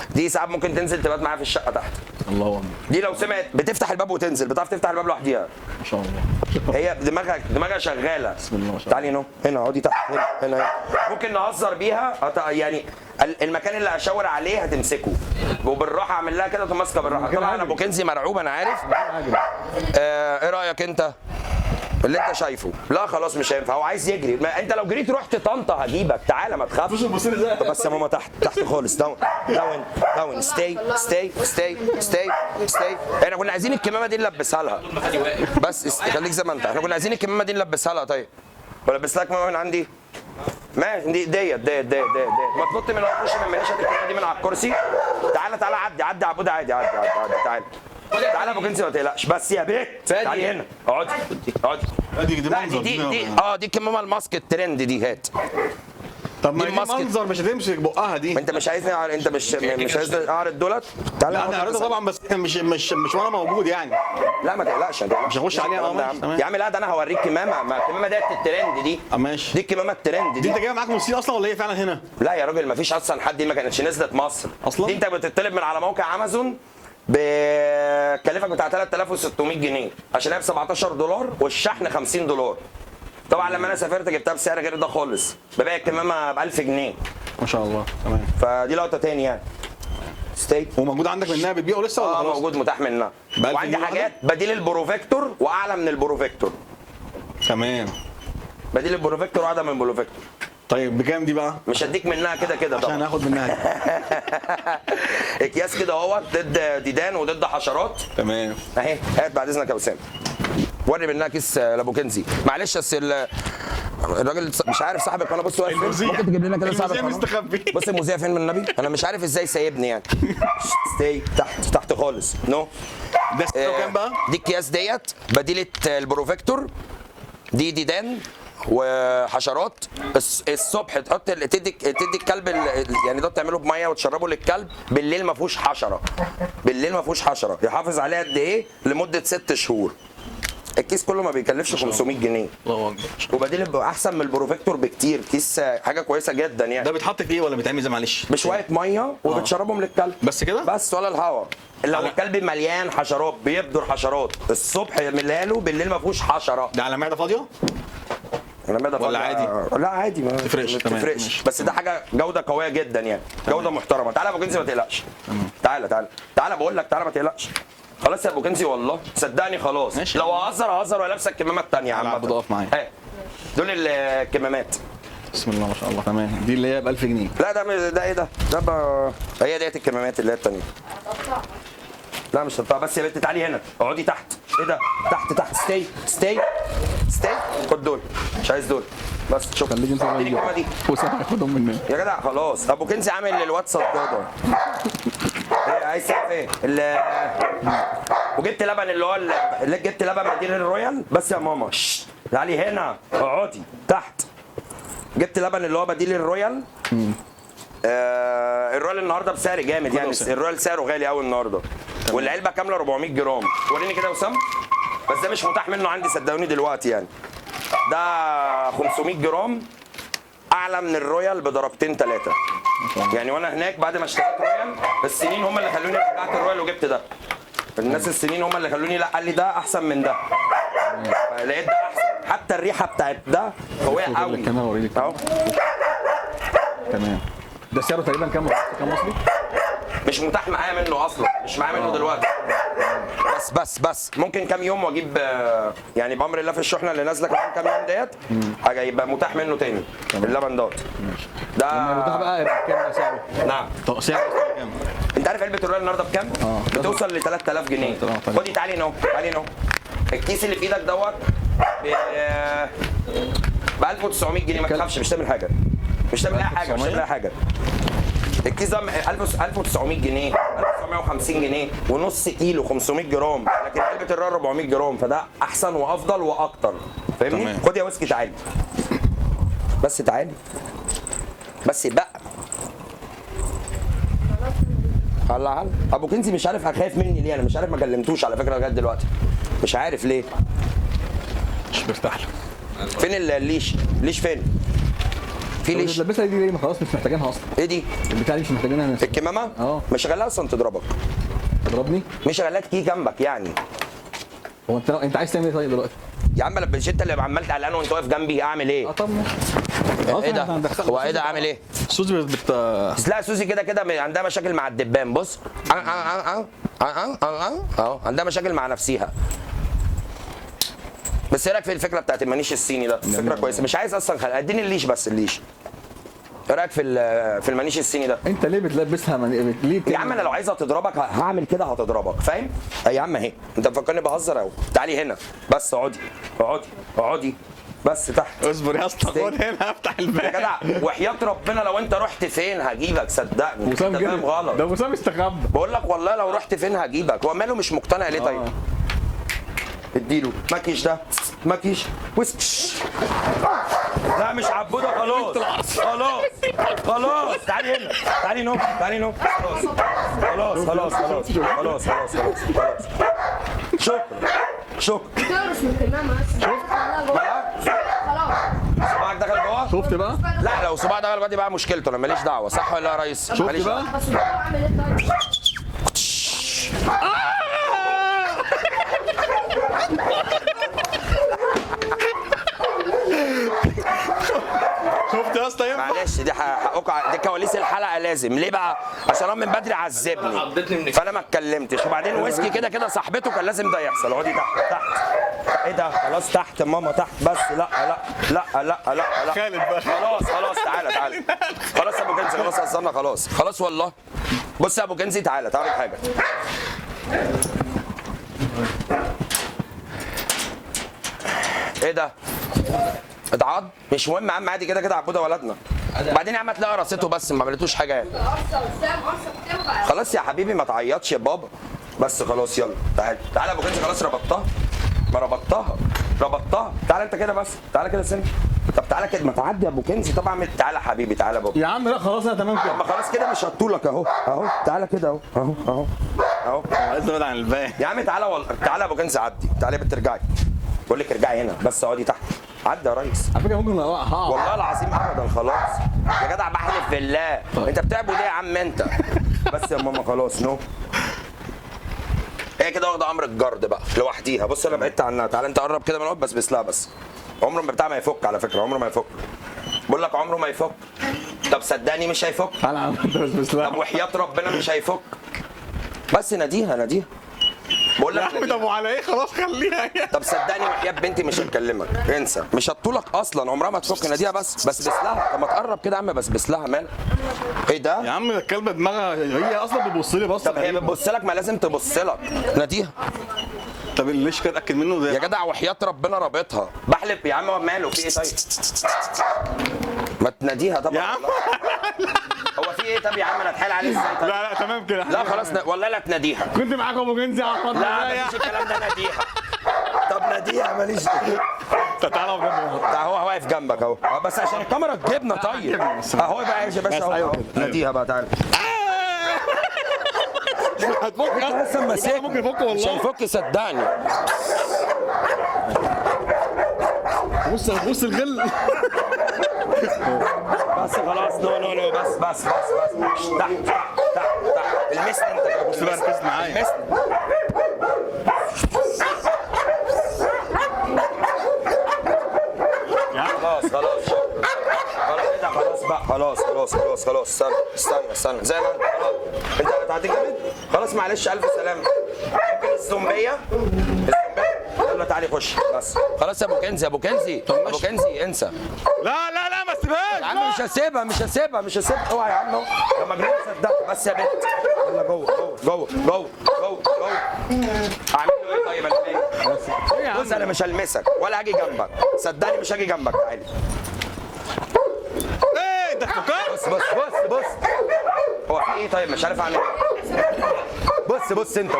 [SPEAKER 2] دي ساعات ممكن تنزل تبات معايا في الشقه تحت.
[SPEAKER 1] الله اكبر.
[SPEAKER 2] دي لو سمعت بتفتح الباب وتنزل، بتعرف تفتح الباب لوحديها.
[SPEAKER 1] ما شاء الله.
[SPEAKER 2] هي دماغها شغاله.
[SPEAKER 1] بسم الله ما شاء الله.
[SPEAKER 2] تعالي هنا اقعدي تحت هنا ممكن نهزر بيها يعني المكان اللي اشاور عليه هتمسكه وبالراحه اعمل لها كده ماسكه بالراحه. طبعا انا ابو كنزي مرعوب انا عارف. ايه رايك انت اللي انت شايفه؟ لا خلاص مش هينفع، هو عايز يجري. ما انت لو جريت رحت طنطا هجيبك. تعالى ما تخافش. بس يا ماما تحت خالص. داون ستي احنا كنا عايزين الكمامه دي نلبسها لها. بس خليك زي ما انت. احنا كنا عايزين الكمامه دي نلبسها لها. طيب ولبس لك كمامه من عندي ماشي. ديت ما تنط من خش من منشات الكمامه دي من على الكرسي. تعالى عدي عبود عادي تعالى تعالى ابو كنزي ما تقلقش. بس يا بيت تعالي هنا اقعدي
[SPEAKER 1] دي منظر.
[SPEAKER 2] دي الكمامه الماسك الترند دي. هات.
[SPEAKER 1] طب ما
[SPEAKER 2] دي
[SPEAKER 1] دي
[SPEAKER 2] ماسكت.
[SPEAKER 1] منظر مش هتمسك بقها دي.
[SPEAKER 2] انت مش عايزني انت مش عايزني اعرض دولت. تعالى
[SPEAKER 1] لا انا عارضها طبعا بس مش وانا موجود يعني.
[SPEAKER 2] لا ما تقلقش
[SPEAKER 1] مش هخش عليها. ماشي.
[SPEAKER 2] يا عم لا ده انا هوريك كمامه. ما الكمامه ديت الترند دي.
[SPEAKER 1] ماشي.
[SPEAKER 2] دي الكمامه الترند
[SPEAKER 1] دي انت جايبها معاك من الصين اصلا ولا هي فعلا هنا؟
[SPEAKER 2] لا يا راجل ما فيش اصلا حد. دي ما كانتش نزلت مصر
[SPEAKER 1] اصلا.
[SPEAKER 2] دي انت بتطلب من على موقع امازون بكلفك بتاع 3600 جنيه عشان هي ب $17 والشحن $50. طبعا لما انا سافرت جبتها بسعر غير ده خالص. ببيع الكمامه ب 1000 جنيه.
[SPEAKER 1] ما شاء الله تمام.
[SPEAKER 2] فدي لقطه تاني يعني. ستيك
[SPEAKER 1] وموجود عندك منها بتبيعه لسه ولا خلاص؟
[SPEAKER 2] موجود متاح منها.
[SPEAKER 1] ب1000
[SPEAKER 2] وعندي
[SPEAKER 1] جنيه
[SPEAKER 2] حاجات بديل البروفيكتور واعلى من البروفيكتور.
[SPEAKER 1] تمام.
[SPEAKER 2] بديل البروفيكتور واعلى من البروفيكتور.
[SPEAKER 1] طيب بكام دي بقى؟
[SPEAKER 2] مش هديك منها كده
[SPEAKER 1] عشان
[SPEAKER 2] طبعا.
[SPEAKER 1] هاخد منها.
[SPEAKER 2] اكياس كده اهوت ضد ديدان وضد حشرات.
[SPEAKER 1] تمام.
[SPEAKER 2] اهي هات بعد اذنك يا اسامه. وري منها كيس لابو كنزي. معلش بس الراجل مش عارف صاحب القناه. بص واقف فين؟ ممكن تجيب لنا كده صاحب القناه.
[SPEAKER 1] مستخبي.
[SPEAKER 2] بص المذيع فين من النبي؟ انا مش عارف ازاي سايبني يعني. ستي تحت خالص. نو
[SPEAKER 1] ده كام بقى؟
[SPEAKER 2] دي الكياس ديت بديله البروفيكتور. دي ديدان وحشرات. الصبح تحط تدي الكلب يعني ده بتعمله بميه وتشربه للكلب. بالليل ما فيهوش حشره. يحافظ عليها قد ايه؟ لمده 6 شهور. الكيس كله ما بيكلفش 500 جنيه.
[SPEAKER 1] الله اكبر.
[SPEAKER 2] وبديل احسن من البروفيكتور بكتير. كيس حاجه كويسه جدا يعني.
[SPEAKER 1] ده بيتحط في ايه ولا بيتعمل زي معلش؟
[SPEAKER 2] بشويه ميه وبتشربهم للكلب.
[SPEAKER 1] بس كده؟
[SPEAKER 2] بس ولا الهواء. لو الكلب مليان حشرات بيبدر حشرات الصبح يعملها له. بالليل ما فيهوش حشره.
[SPEAKER 1] ده على معده فاضيه؟ ولا عادي؟
[SPEAKER 2] لا عادي ما
[SPEAKER 1] تفرقش.
[SPEAKER 2] بس ده حاجه جوده قويه جدا يعني. جوده محترمه. تعالى يا ابو كنزي ما تقلقش. تعالى بقول لك تعالى ما تقلقش. خلاص يا ابو كنزي والله صدقني خلاص.
[SPEAKER 1] ماشي.
[SPEAKER 2] لو هزر ولابسه الكمامه الثانيه يا عم.
[SPEAKER 1] عبد اقف معايا.
[SPEAKER 2] دول الكمامات.
[SPEAKER 1] بسم الله ما شاء الله. تمام. دي اللي هي ب 1000 جنيه.
[SPEAKER 2] لا ده ايه ده؟ هي ديت الكمامات اللي هي الثانيه. لا مش هتقطع. بس يا بنت تعالي هنا اقعدي تحت. ايه ده؟ تحت ستي. خد دول. مش عايز دول. بس شكرا.
[SPEAKER 1] خليك انت
[SPEAKER 2] اديني الكمامه دي
[SPEAKER 1] وسام هياخدهم مننا.
[SPEAKER 2] يا جدع. خلاص ابو كنزي عامل الواتساب ده. ايه عايز تعرف ايه؟ وجبت لبن اللي هو اللي جبت لبن مدينه الرويال. بس يا ماما تعالي هنا اقعدي تحت. جبت لبن اللي هو بديل الرويال. الرويال النهارده بسعر جامد يعني. الرويال سعره غالي قوي النهارده. والعلبه كامله 400 جرام. وريني كده يا وسام. بس ده مش متاح منه عندي صدقوني دلوقتي يعني. ده 500 جرام اعلى من الرويال بضربتين 3 يعني. وانا هناك بعد ما اشتريت رويال السنين هم اللي خلوني رجعت الرويال وجبت ده. الناس السنين هم اللي خلوني لا قال لي ده احسن من ده. لقيت ده احسن. حتى الريحه بتاعت ده قويه قوي اهو.
[SPEAKER 1] تمام. ده سعره تقريبا كام مصري؟
[SPEAKER 2] مش متاح معايا منه اصلا. مش معايا منه دلوقتي. بس ممكن كام يوم واجيب يعني بامر الله في الشحنه اللي نازله كمان كام يوم ديت حاجه يبقى متاح منه تاني. اللبن دوت ده
[SPEAKER 1] لما متاح بقى يبقى كام سعره؟
[SPEAKER 2] نعم.
[SPEAKER 1] طب سعره كام؟
[SPEAKER 2] انت عارف علبه الرويال النهارده بكام؟ بتوصل ل 3000 جنيه. خدي تعالي نو. الكيس اللي في ايدك دوت ب 1900 جنيه. ما تخافش مش تعمل حاجه. مش تعمل اي حاجه. الكيس ده 1900 جنيه 1950 جنيه ونص كيلو 500 جرام. لكن علبه الريال 400 جرام فده احسن وافضل واكتر. فاهمني؟ خد يا ويسكي تعالي. بس تعالي. بس بقى هلا ابو كنزي مش عارف خايف مني ليه. انا مش عارف ما كلمتوش على فكره لغايه دلوقتي. مش عارف ليه.
[SPEAKER 1] مش مرتاح له.
[SPEAKER 2] فين الليش فين؟ في ليش.
[SPEAKER 1] اللبسه دي ليه؟ خلاص مش محتاجينها اصلا.
[SPEAKER 2] ايه دي؟
[SPEAKER 1] البتاع دي مش محتاجينها.
[SPEAKER 2] الكمامه؟ مش شغالها اصلا تضربك.
[SPEAKER 1] تضربني؟
[SPEAKER 2] مش شغالها تيجي جنبك يعني.
[SPEAKER 1] هو انت عايز تعمل ايه طيب دلوقتي؟
[SPEAKER 2] يا عم مش انت اللي عمال قلقان وانت واقف جنبي اعمل ايه؟
[SPEAKER 1] طب
[SPEAKER 2] ايه ده؟ هو ايه ده عامل ايه؟
[SPEAKER 1] سوزي
[SPEAKER 2] لا سوزي كده عندها مشاكل مع الدبان. بص اهو عندها مشاكل مع نفسيها. بس ايه رايك في الفكره بتاعت المنيش الصيني ده؟ فكره كويسه. مش عايز اصلا اديني الليش بس الليش. ايه رايك في المنيش الصيني ده؟
[SPEAKER 1] انت ليه بتلبسها ليه
[SPEAKER 2] يا عم انا لو عايزها تضربك هعمل كده هتضربك. فاهم؟ يا عم اهي انت مفكرني بهزر اهو. تعالي هنا بس اقعدي بس تحت.
[SPEAKER 1] اصبر يا اسطى. خد هنا افتح الباب
[SPEAKER 2] يا جدع. وحياة ربنا لو انت رحت فين هجيبك صدقني.
[SPEAKER 1] وسام
[SPEAKER 2] انت فاهم غلط.
[SPEAKER 1] ده وسام استخبى.
[SPEAKER 2] بقول لك والله لو رحت فين هجيبك. هو ماله مش مقتنع ليه طيب؟ اديله مكيش ده مكيش ويسك. لا مش عبوده. خلاص تعالي هنا. تعالي نو. خلاص شكرا.
[SPEAKER 3] تقرص من الكمامة بس. خلاص.
[SPEAKER 2] صباعك دخل جوه.
[SPEAKER 1] شفت بقى؟
[SPEAKER 2] لا لو صباعك دخل جوه دي بقى مشكلته. انا ماليش دعوه. صح ولا يا ريس؟
[SPEAKER 1] شفت
[SPEAKER 2] ماليش
[SPEAKER 1] بقى؟
[SPEAKER 2] دعوة.
[SPEAKER 3] بس عامل ايه طيب؟
[SPEAKER 1] شفت يا اسطى؟
[SPEAKER 2] معلش دي حقوق. دي كواليس الحلقه لازم. ليه بقى؟ عشان هو من بدري عذبني فانا ما اتكلمتش. وبعدين ويسكي كده صاحبته كان لازم ده يحصل. اقعدي تحت. ايه ده؟ خلاص تحت ماما تحت. بس لا
[SPEAKER 1] خالد بقى.
[SPEAKER 2] خلاص تعالى. خلاص يا ابو كنزي خلاص هزرنا خلاص والله. بص يا ابو كنزي تعالى حاجه. ايه ده؟ اتعض؟ مش مهم يا عم عادي كده عبوده ولدنا. بعدين يا عم هتلاقي راسته بس ما عملتوش حاجه يعني. خلاص يا حبيبي ما تعيطش يا بابا. بس خلاص يلا تعالى يا ابو كنزي. خلاص ربطتها. تعالى انت كده بس. تعالى كده سن. طب تعالى كده ما تعدي يا ابو كنزي. طبعا تعالى يا حبيبي. تعالى يا بابا.
[SPEAKER 1] يا عم لا خلاص انا تمام كده.
[SPEAKER 2] ما خلاص كده مش هطولك اهو. تعالى كده اهو.
[SPEAKER 1] عايز ابعد عن الباقي.
[SPEAKER 2] يا عم تعالى يا ابو كنزي عدي. تعالى يا بنت ارجعي. بقول لك ارجعي هنا بس اقعدي تحت. عدى يا ريس.
[SPEAKER 1] على فكره ممكن هقع.
[SPEAKER 2] والله العظيم ابدا. خلاص يا جدع بحلف بالله. انت بتعبد ايه يا عم انت؟ بس يا ماما خلاص نو. هي كده واخده امر الجرد بقى لوحديها. بص انا بعدت عنها. تعالى انت قرب كده من الوقت بس لا بس. عمره ما بتاع ما يفك على فكره. عمره ما يفك. بقول لك عمره ما يفك. طب صدقني مش هيفك.
[SPEAKER 1] تعالى يا عم انت بس لا.
[SPEAKER 2] طب وحياة ربنا مش هيفك. بس ناديها ناديها. بقول
[SPEAKER 1] يا
[SPEAKER 2] لك
[SPEAKER 1] عم
[SPEAKER 2] ناديها.
[SPEAKER 1] طب وعلى ايه؟ خلاص خليها
[SPEAKER 2] طب صدقني وحياة بنتي مش هتكلمك، انسى، مش هتطولك اصلا، عمرها ما تفك. ناديها بس لها. طب ما تقرب كده يا عم، بس لها مال. ايه ده؟
[SPEAKER 1] يا عم الكلبه دماغها هي اصلا بتبص لي بص.
[SPEAKER 2] طب هي بتبص لك، ما لازم تبص لك. ناديها
[SPEAKER 1] طب ليش كده اتاكد منه ده
[SPEAKER 2] يا جدع، وحياة ربنا رابطها. بحلف يا عم، ماله في ايه طيب؟ ما تناديها طبعا.
[SPEAKER 1] يا عم
[SPEAKER 2] هو في ايه طب يا عم، انا اتحايل عليه ازاي طيب؟
[SPEAKER 1] لا تمام كده.
[SPEAKER 2] لا خلاص والله لا تناديها.
[SPEAKER 1] كنت معاك ابو جنزي على الفضل.
[SPEAKER 2] لا مفيش الكلام ده، ناديها. طب ناديها ماليش دعوه.
[SPEAKER 1] تعالى بجد.
[SPEAKER 2] هو واقف جنبك اهو. بس عشان الكاميرا تجيبنا طيب. اهو بقى يا باشا اهو.
[SPEAKER 1] أيوة
[SPEAKER 2] أهو.
[SPEAKER 1] كده.
[SPEAKER 2] ناديها بقى تعالى.
[SPEAKER 1] هتفك
[SPEAKER 2] لسه ماسك.
[SPEAKER 1] ممكن يفك
[SPEAKER 2] مش
[SPEAKER 1] والله.
[SPEAKER 2] هيفك صدقني.
[SPEAKER 1] بص الغل.
[SPEAKER 2] بس خلاص نو بس تحت المسني انت.
[SPEAKER 1] بص بقى ركز معايا.
[SPEAKER 2] المسني. خلاص كده خلاص بقى. خلاص استنى زي ما انت. خلاص انت هتعدي جامد. خلاص معلش الف سلامه. ممكن الزومبيه. يلا تعالي خش بس. خلاص يا ابو كنزي انسى.
[SPEAKER 1] لا ما تسيبهاش.
[SPEAKER 2] يا عم مش هسيبها اوعى يا عم. يا مجنون صدق بس يا بنت. يلا جوه. اعمل له ايه طيب انا مالي؟ بص انا مش هلمسك ولا هاجي جنبك، صدقني مش هاجي جنبك. تعالي.
[SPEAKER 1] ايه ده فكر.
[SPEAKER 2] بص هو في ايه طيب؟ مش عارف اعمل ايه. بص انت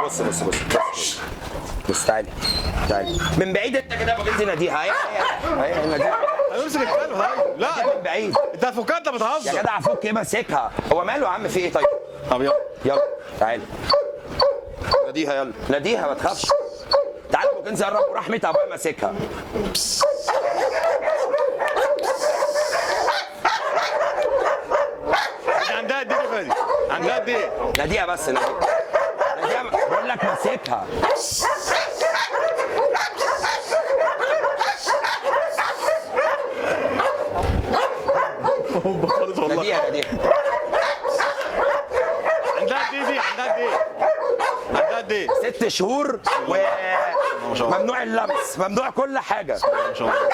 [SPEAKER 2] بص تعالي من بعيد انت كده. ابو جنزي ناديها. هي ناديها.
[SPEAKER 1] هيمسك الكلب. لا
[SPEAKER 2] من بعيد.
[SPEAKER 1] انت فكرت انت بتهزر
[SPEAKER 2] يا جدع فك ايه ماسكها؟ هو ماله يا عم في ايه طيب؟
[SPEAKER 1] طب
[SPEAKER 2] يلا تعالي. ناديها ما تخافش. تعالى ابو كنزي قرب ورحمة ابويا ماسكها.
[SPEAKER 1] عندها قد ايه فادي؟ عندها قد ايه؟
[SPEAKER 2] ناديها بس ناديها بقول لك ماسكها.
[SPEAKER 1] خالص والله.
[SPEAKER 2] ناديها
[SPEAKER 1] عندها قد ايه؟
[SPEAKER 2] 6 شهور وممنوع اللمس، ممنوع كل حاجة.
[SPEAKER 1] ما شاء الله.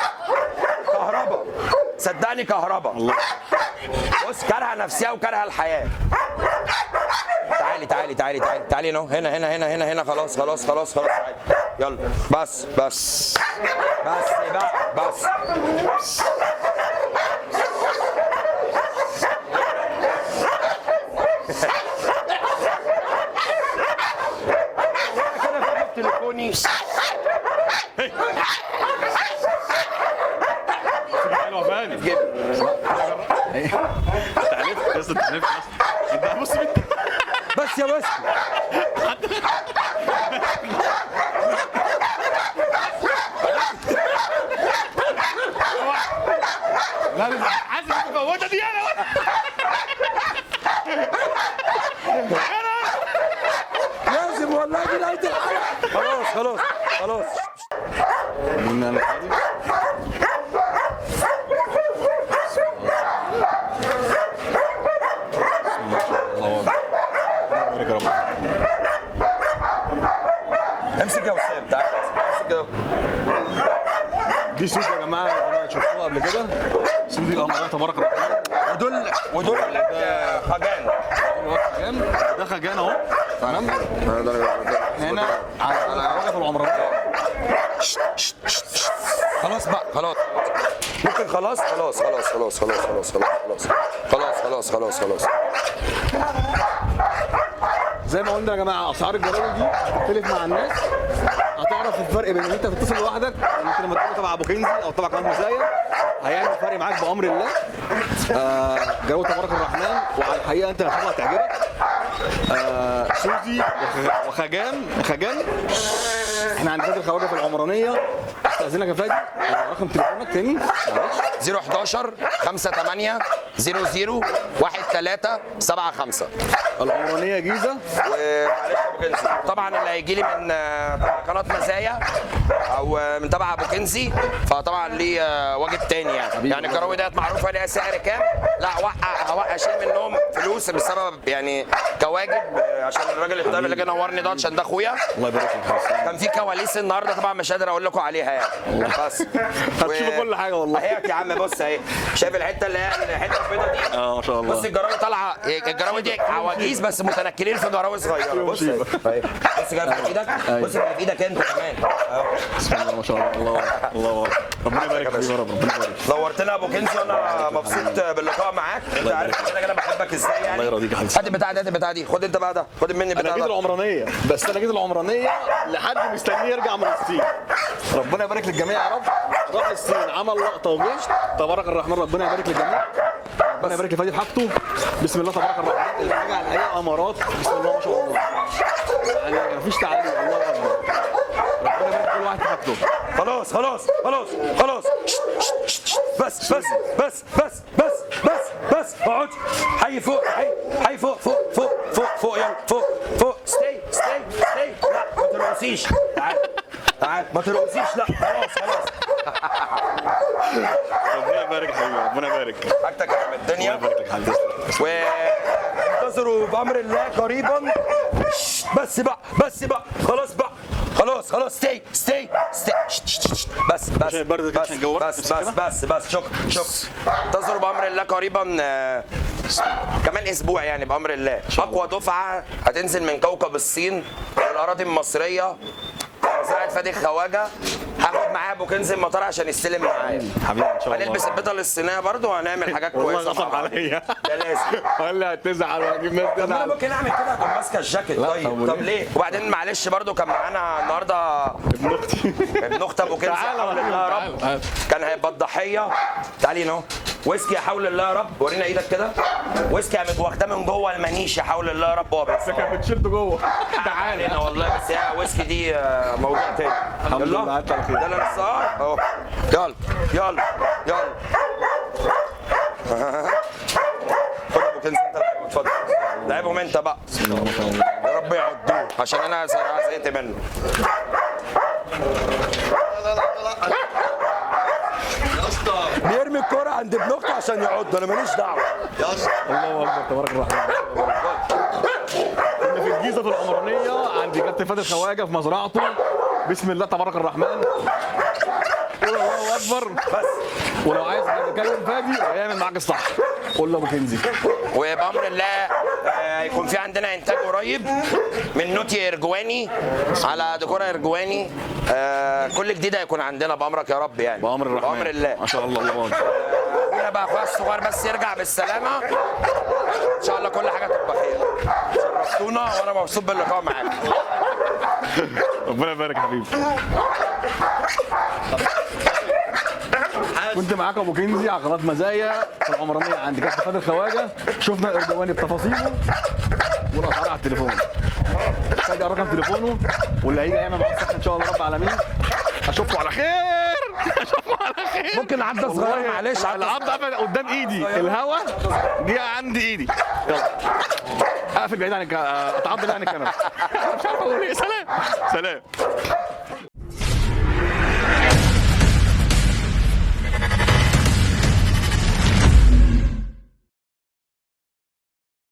[SPEAKER 2] كهرباء، صدقني كهرباء. بص كارهة نفسها وكارهة الحياة. تعالي نو هنا. خلاص تعالي. يلا بس بقى. كده في تليفوني.
[SPEAKER 1] حلوه فادي. تعرف يا اسطى انت بص
[SPEAKER 2] بس يا بس.
[SPEAKER 1] لا حاسس مفوته دي انا.
[SPEAKER 2] لازم والله دي نهاية الحلقة. خلاص. امسك يا وسام تعالى.
[SPEAKER 1] دي صوت يا جماعه شفتوها قبل كده. صوت الامارات تبارك الرحمن.
[SPEAKER 2] ودول خجان.
[SPEAKER 1] ده خجان اهو. تمام. هنا على الرجل العمرانيه.
[SPEAKER 2] خلاص بقى ممكن خلاص.
[SPEAKER 1] زي ما قلنا يا جماعه اسعار الجراوي دي بتختلف مع الناس. هتعرف الفرق بين ان انت تتصل لوحدك، انت لما تكون تبع ابو كنزي او تبع قناه مزايا هيعمل فرق معاك بامر الله. جراوي تبارك الرحمن، وعلى الحقيقه انت هتطلع تعجبك. سوزي وخجان. احنا عند فادي الخواجه في العمرانيه. استاذنك يا فادي رقم تليفونك تاني معلش.
[SPEAKER 2] 011 58 00 1375.
[SPEAKER 1] العمرانيه جيزه.
[SPEAKER 2] ومعلش ابو كنزي طبعا اللي هيجي لي من قناه مزايا او من تبع ابو كنزي فطبعا ليه واجب تاني يعني الجراوي ديت معروفه ليها سعر كام. لا هوقع اشيل منهم فلوس بسبب يعني كواجب عشان الراجل الطيب اللي جه نورني ده عشان ده اخويا.
[SPEAKER 1] الله يبارك فيك.
[SPEAKER 2] كان في كواليس النهارده طبعا مش قادر اقول لكم عليها يعني بس
[SPEAKER 1] هتشوفوا كل حاجه والله.
[SPEAKER 2] اهي يا عم بص اهي شايف الحته اللي هي الحته البيضاء دي؟
[SPEAKER 1] ما شاء الله.
[SPEAKER 2] بص الجراوي طالعه، الجراوي دي عواجيز بس متنكرين في جراوي صغيره. بص اهي بص جايب في ايدك، بص اللي في ايدك انت كمان اهو.
[SPEAKER 1] بسم الله ما شاء الله. الله ربنا يبارك فيك يا رب. ربنا يبارك.
[SPEAKER 2] نورتنا يا ابو كنزي وانا مبسوط باللقاء معاك. انت عارف انا بحبك ازاي يعني.
[SPEAKER 1] الله يرضيك يا حبيبي.
[SPEAKER 2] هات البتاع ده، هات البتاع دي، خد انت بقى ده، خد مني
[SPEAKER 1] انا
[SPEAKER 2] البتاع
[SPEAKER 1] جيت
[SPEAKER 2] ده.
[SPEAKER 1] العمرانيه، بس انا جيت العمرانيه لحد مستنيه يرجع من الصين. ربنا يبارك للجميع يا رب. راح الصين عمل لقطه وجيش، تبارك الرحمن. ربنا يبارك للجميع، ربنا يبارك لفادي حاجته. بسم الله تبارك الرحمن. الحاجه على الحقيقه امارات، بسم الله ما شاء الله، يعني مفيش تعليق. الله اكبر. ربنا يبارك كل واحد في حاجته.
[SPEAKER 2] خلاص خلاص خلاص خلاص بس بس بس بس بس بس بس اقعد. حي فوق، حي فوق فوق فوق فوق فوق يلا فوق فوق. ستي لا ما ترقصيش. تعال ما ترقصيش. لا خلاص خلاص.
[SPEAKER 1] ربنا يبارك حبيبي. ربنا يبارك.
[SPEAKER 2] حاجتك يا عم الدنيا.
[SPEAKER 1] ربنا يبارك لك حبيبي.
[SPEAKER 2] وانتظروا بأمر الله قريبا. بس بقى خلاص ستي بس
[SPEAKER 1] عشان البرد كده عشان جوك.
[SPEAKER 2] بس شكرا. انتظروا بأمر الله قريبا كمان اسبوع يعني بأمر الله. اقوى دفعة هتنزل من كوكب الصين والاراضي المصرية زراعة فادي الخواجة. هاخد معايا ابو كنزي المطار عشان يستلم معايا
[SPEAKER 1] حبيبي ان شاء الله.
[SPEAKER 2] هنلبس البدل الصينية برضو وهنعمل حاجات كويسة.
[SPEAKER 1] والله غصب عليا.
[SPEAKER 2] ده لازم.
[SPEAKER 1] قال لي هتزعل واجيب ناس
[SPEAKER 2] طب انا
[SPEAKER 1] تزعل.
[SPEAKER 2] ممكن اعمل كده اكون ماسكه الجاكيت. طيب طب ليه؟ وبعدين معلش برضو كان معانا النهارده
[SPEAKER 1] ابن اختي.
[SPEAKER 2] ابن اخت ابو كنزي.
[SPEAKER 1] تعالى
[SPEAKER 2] حول الله يا رب
[SPEAKER 1] تعالى.
[SPEAKER 2] كان هيبقى الضحيه. تعالي اهو ويسكي يا حول الله يا رب. ورينا ايدك كده. ويسكي قامت واخداه من جوه المنيش يا حول الله يا رب. هو بس
[SPEAKER 1] كانت بتشد جوه. تعالى
[SPEAKER 2] هنا والله بس هي ويسكي دي موضوع تاني.
[SPEAKER 1] الحمد لله عدت على خير.
[SPEAKER 2] ده اللي نصها اهو. يلا خد ابو كنزي انت اتفضل. لعبهم انت بقى. يا رب يعدوه عشان انا زهقت منه. بيرمي الكرة عند ابن اخته عشان يعض. انا ماليش دعوه.
[SPEAKER 1] الله اكبر تبارك الرحمن. كنا في الجيزه في العمرانيه عند كابتن فادي الخواجه في مزرعته. بسم الله تبارك الرحمن. قول الله اكبر.
[SPEAKER 2] بس
[SPEAKER 1] ولو عايز تكلم فادي هيعمل معاك الصح. قول له ابو كنزي.
[SPEAKER 2] وبامر الله هيكون في عندنا انتاج قريب من نوتي ارجواني على ديكور ارجواني. كل جديد هيكون عندنا بامرك يا رب يعني.
[SPEAKER 1] بامر الرحمن.
[SPEAKER 2] بامر الله.
[SPEAKER 1] ما شاء الله. الله اكبر.
[SPEAKER 2] هنا بقى اخويا الصغير بس يرجع بالسلامه ان شاء الله كل حاجه تبقى خير. شرفتونا وانا مبسوط باللقاء معاك.
[SPEAKER 1] ربنا يبارك يا حبيبي. كنت معاك ابو كنزي على قناه مزايا في العمرانيه عند كابتن فادي الخواجه. شفنا الاردواني بتفاصيله والاسعار على التليفون. فادي رقم تليفونه واللي هيجي يعمل معاه الصح ان شاء الله رب العالمين. اشوفكم على خير. اشوفكم على خير.
[SPEAKER 2] ممكن عدة صغيره معلش.
[SPEAKER 1] العض قدام ايدي. الهوا جه عند ايدي. يلا اقفل بعيد عن اتعض بعيد عن الكاميرا. مش عارف اقول ايه. سلام.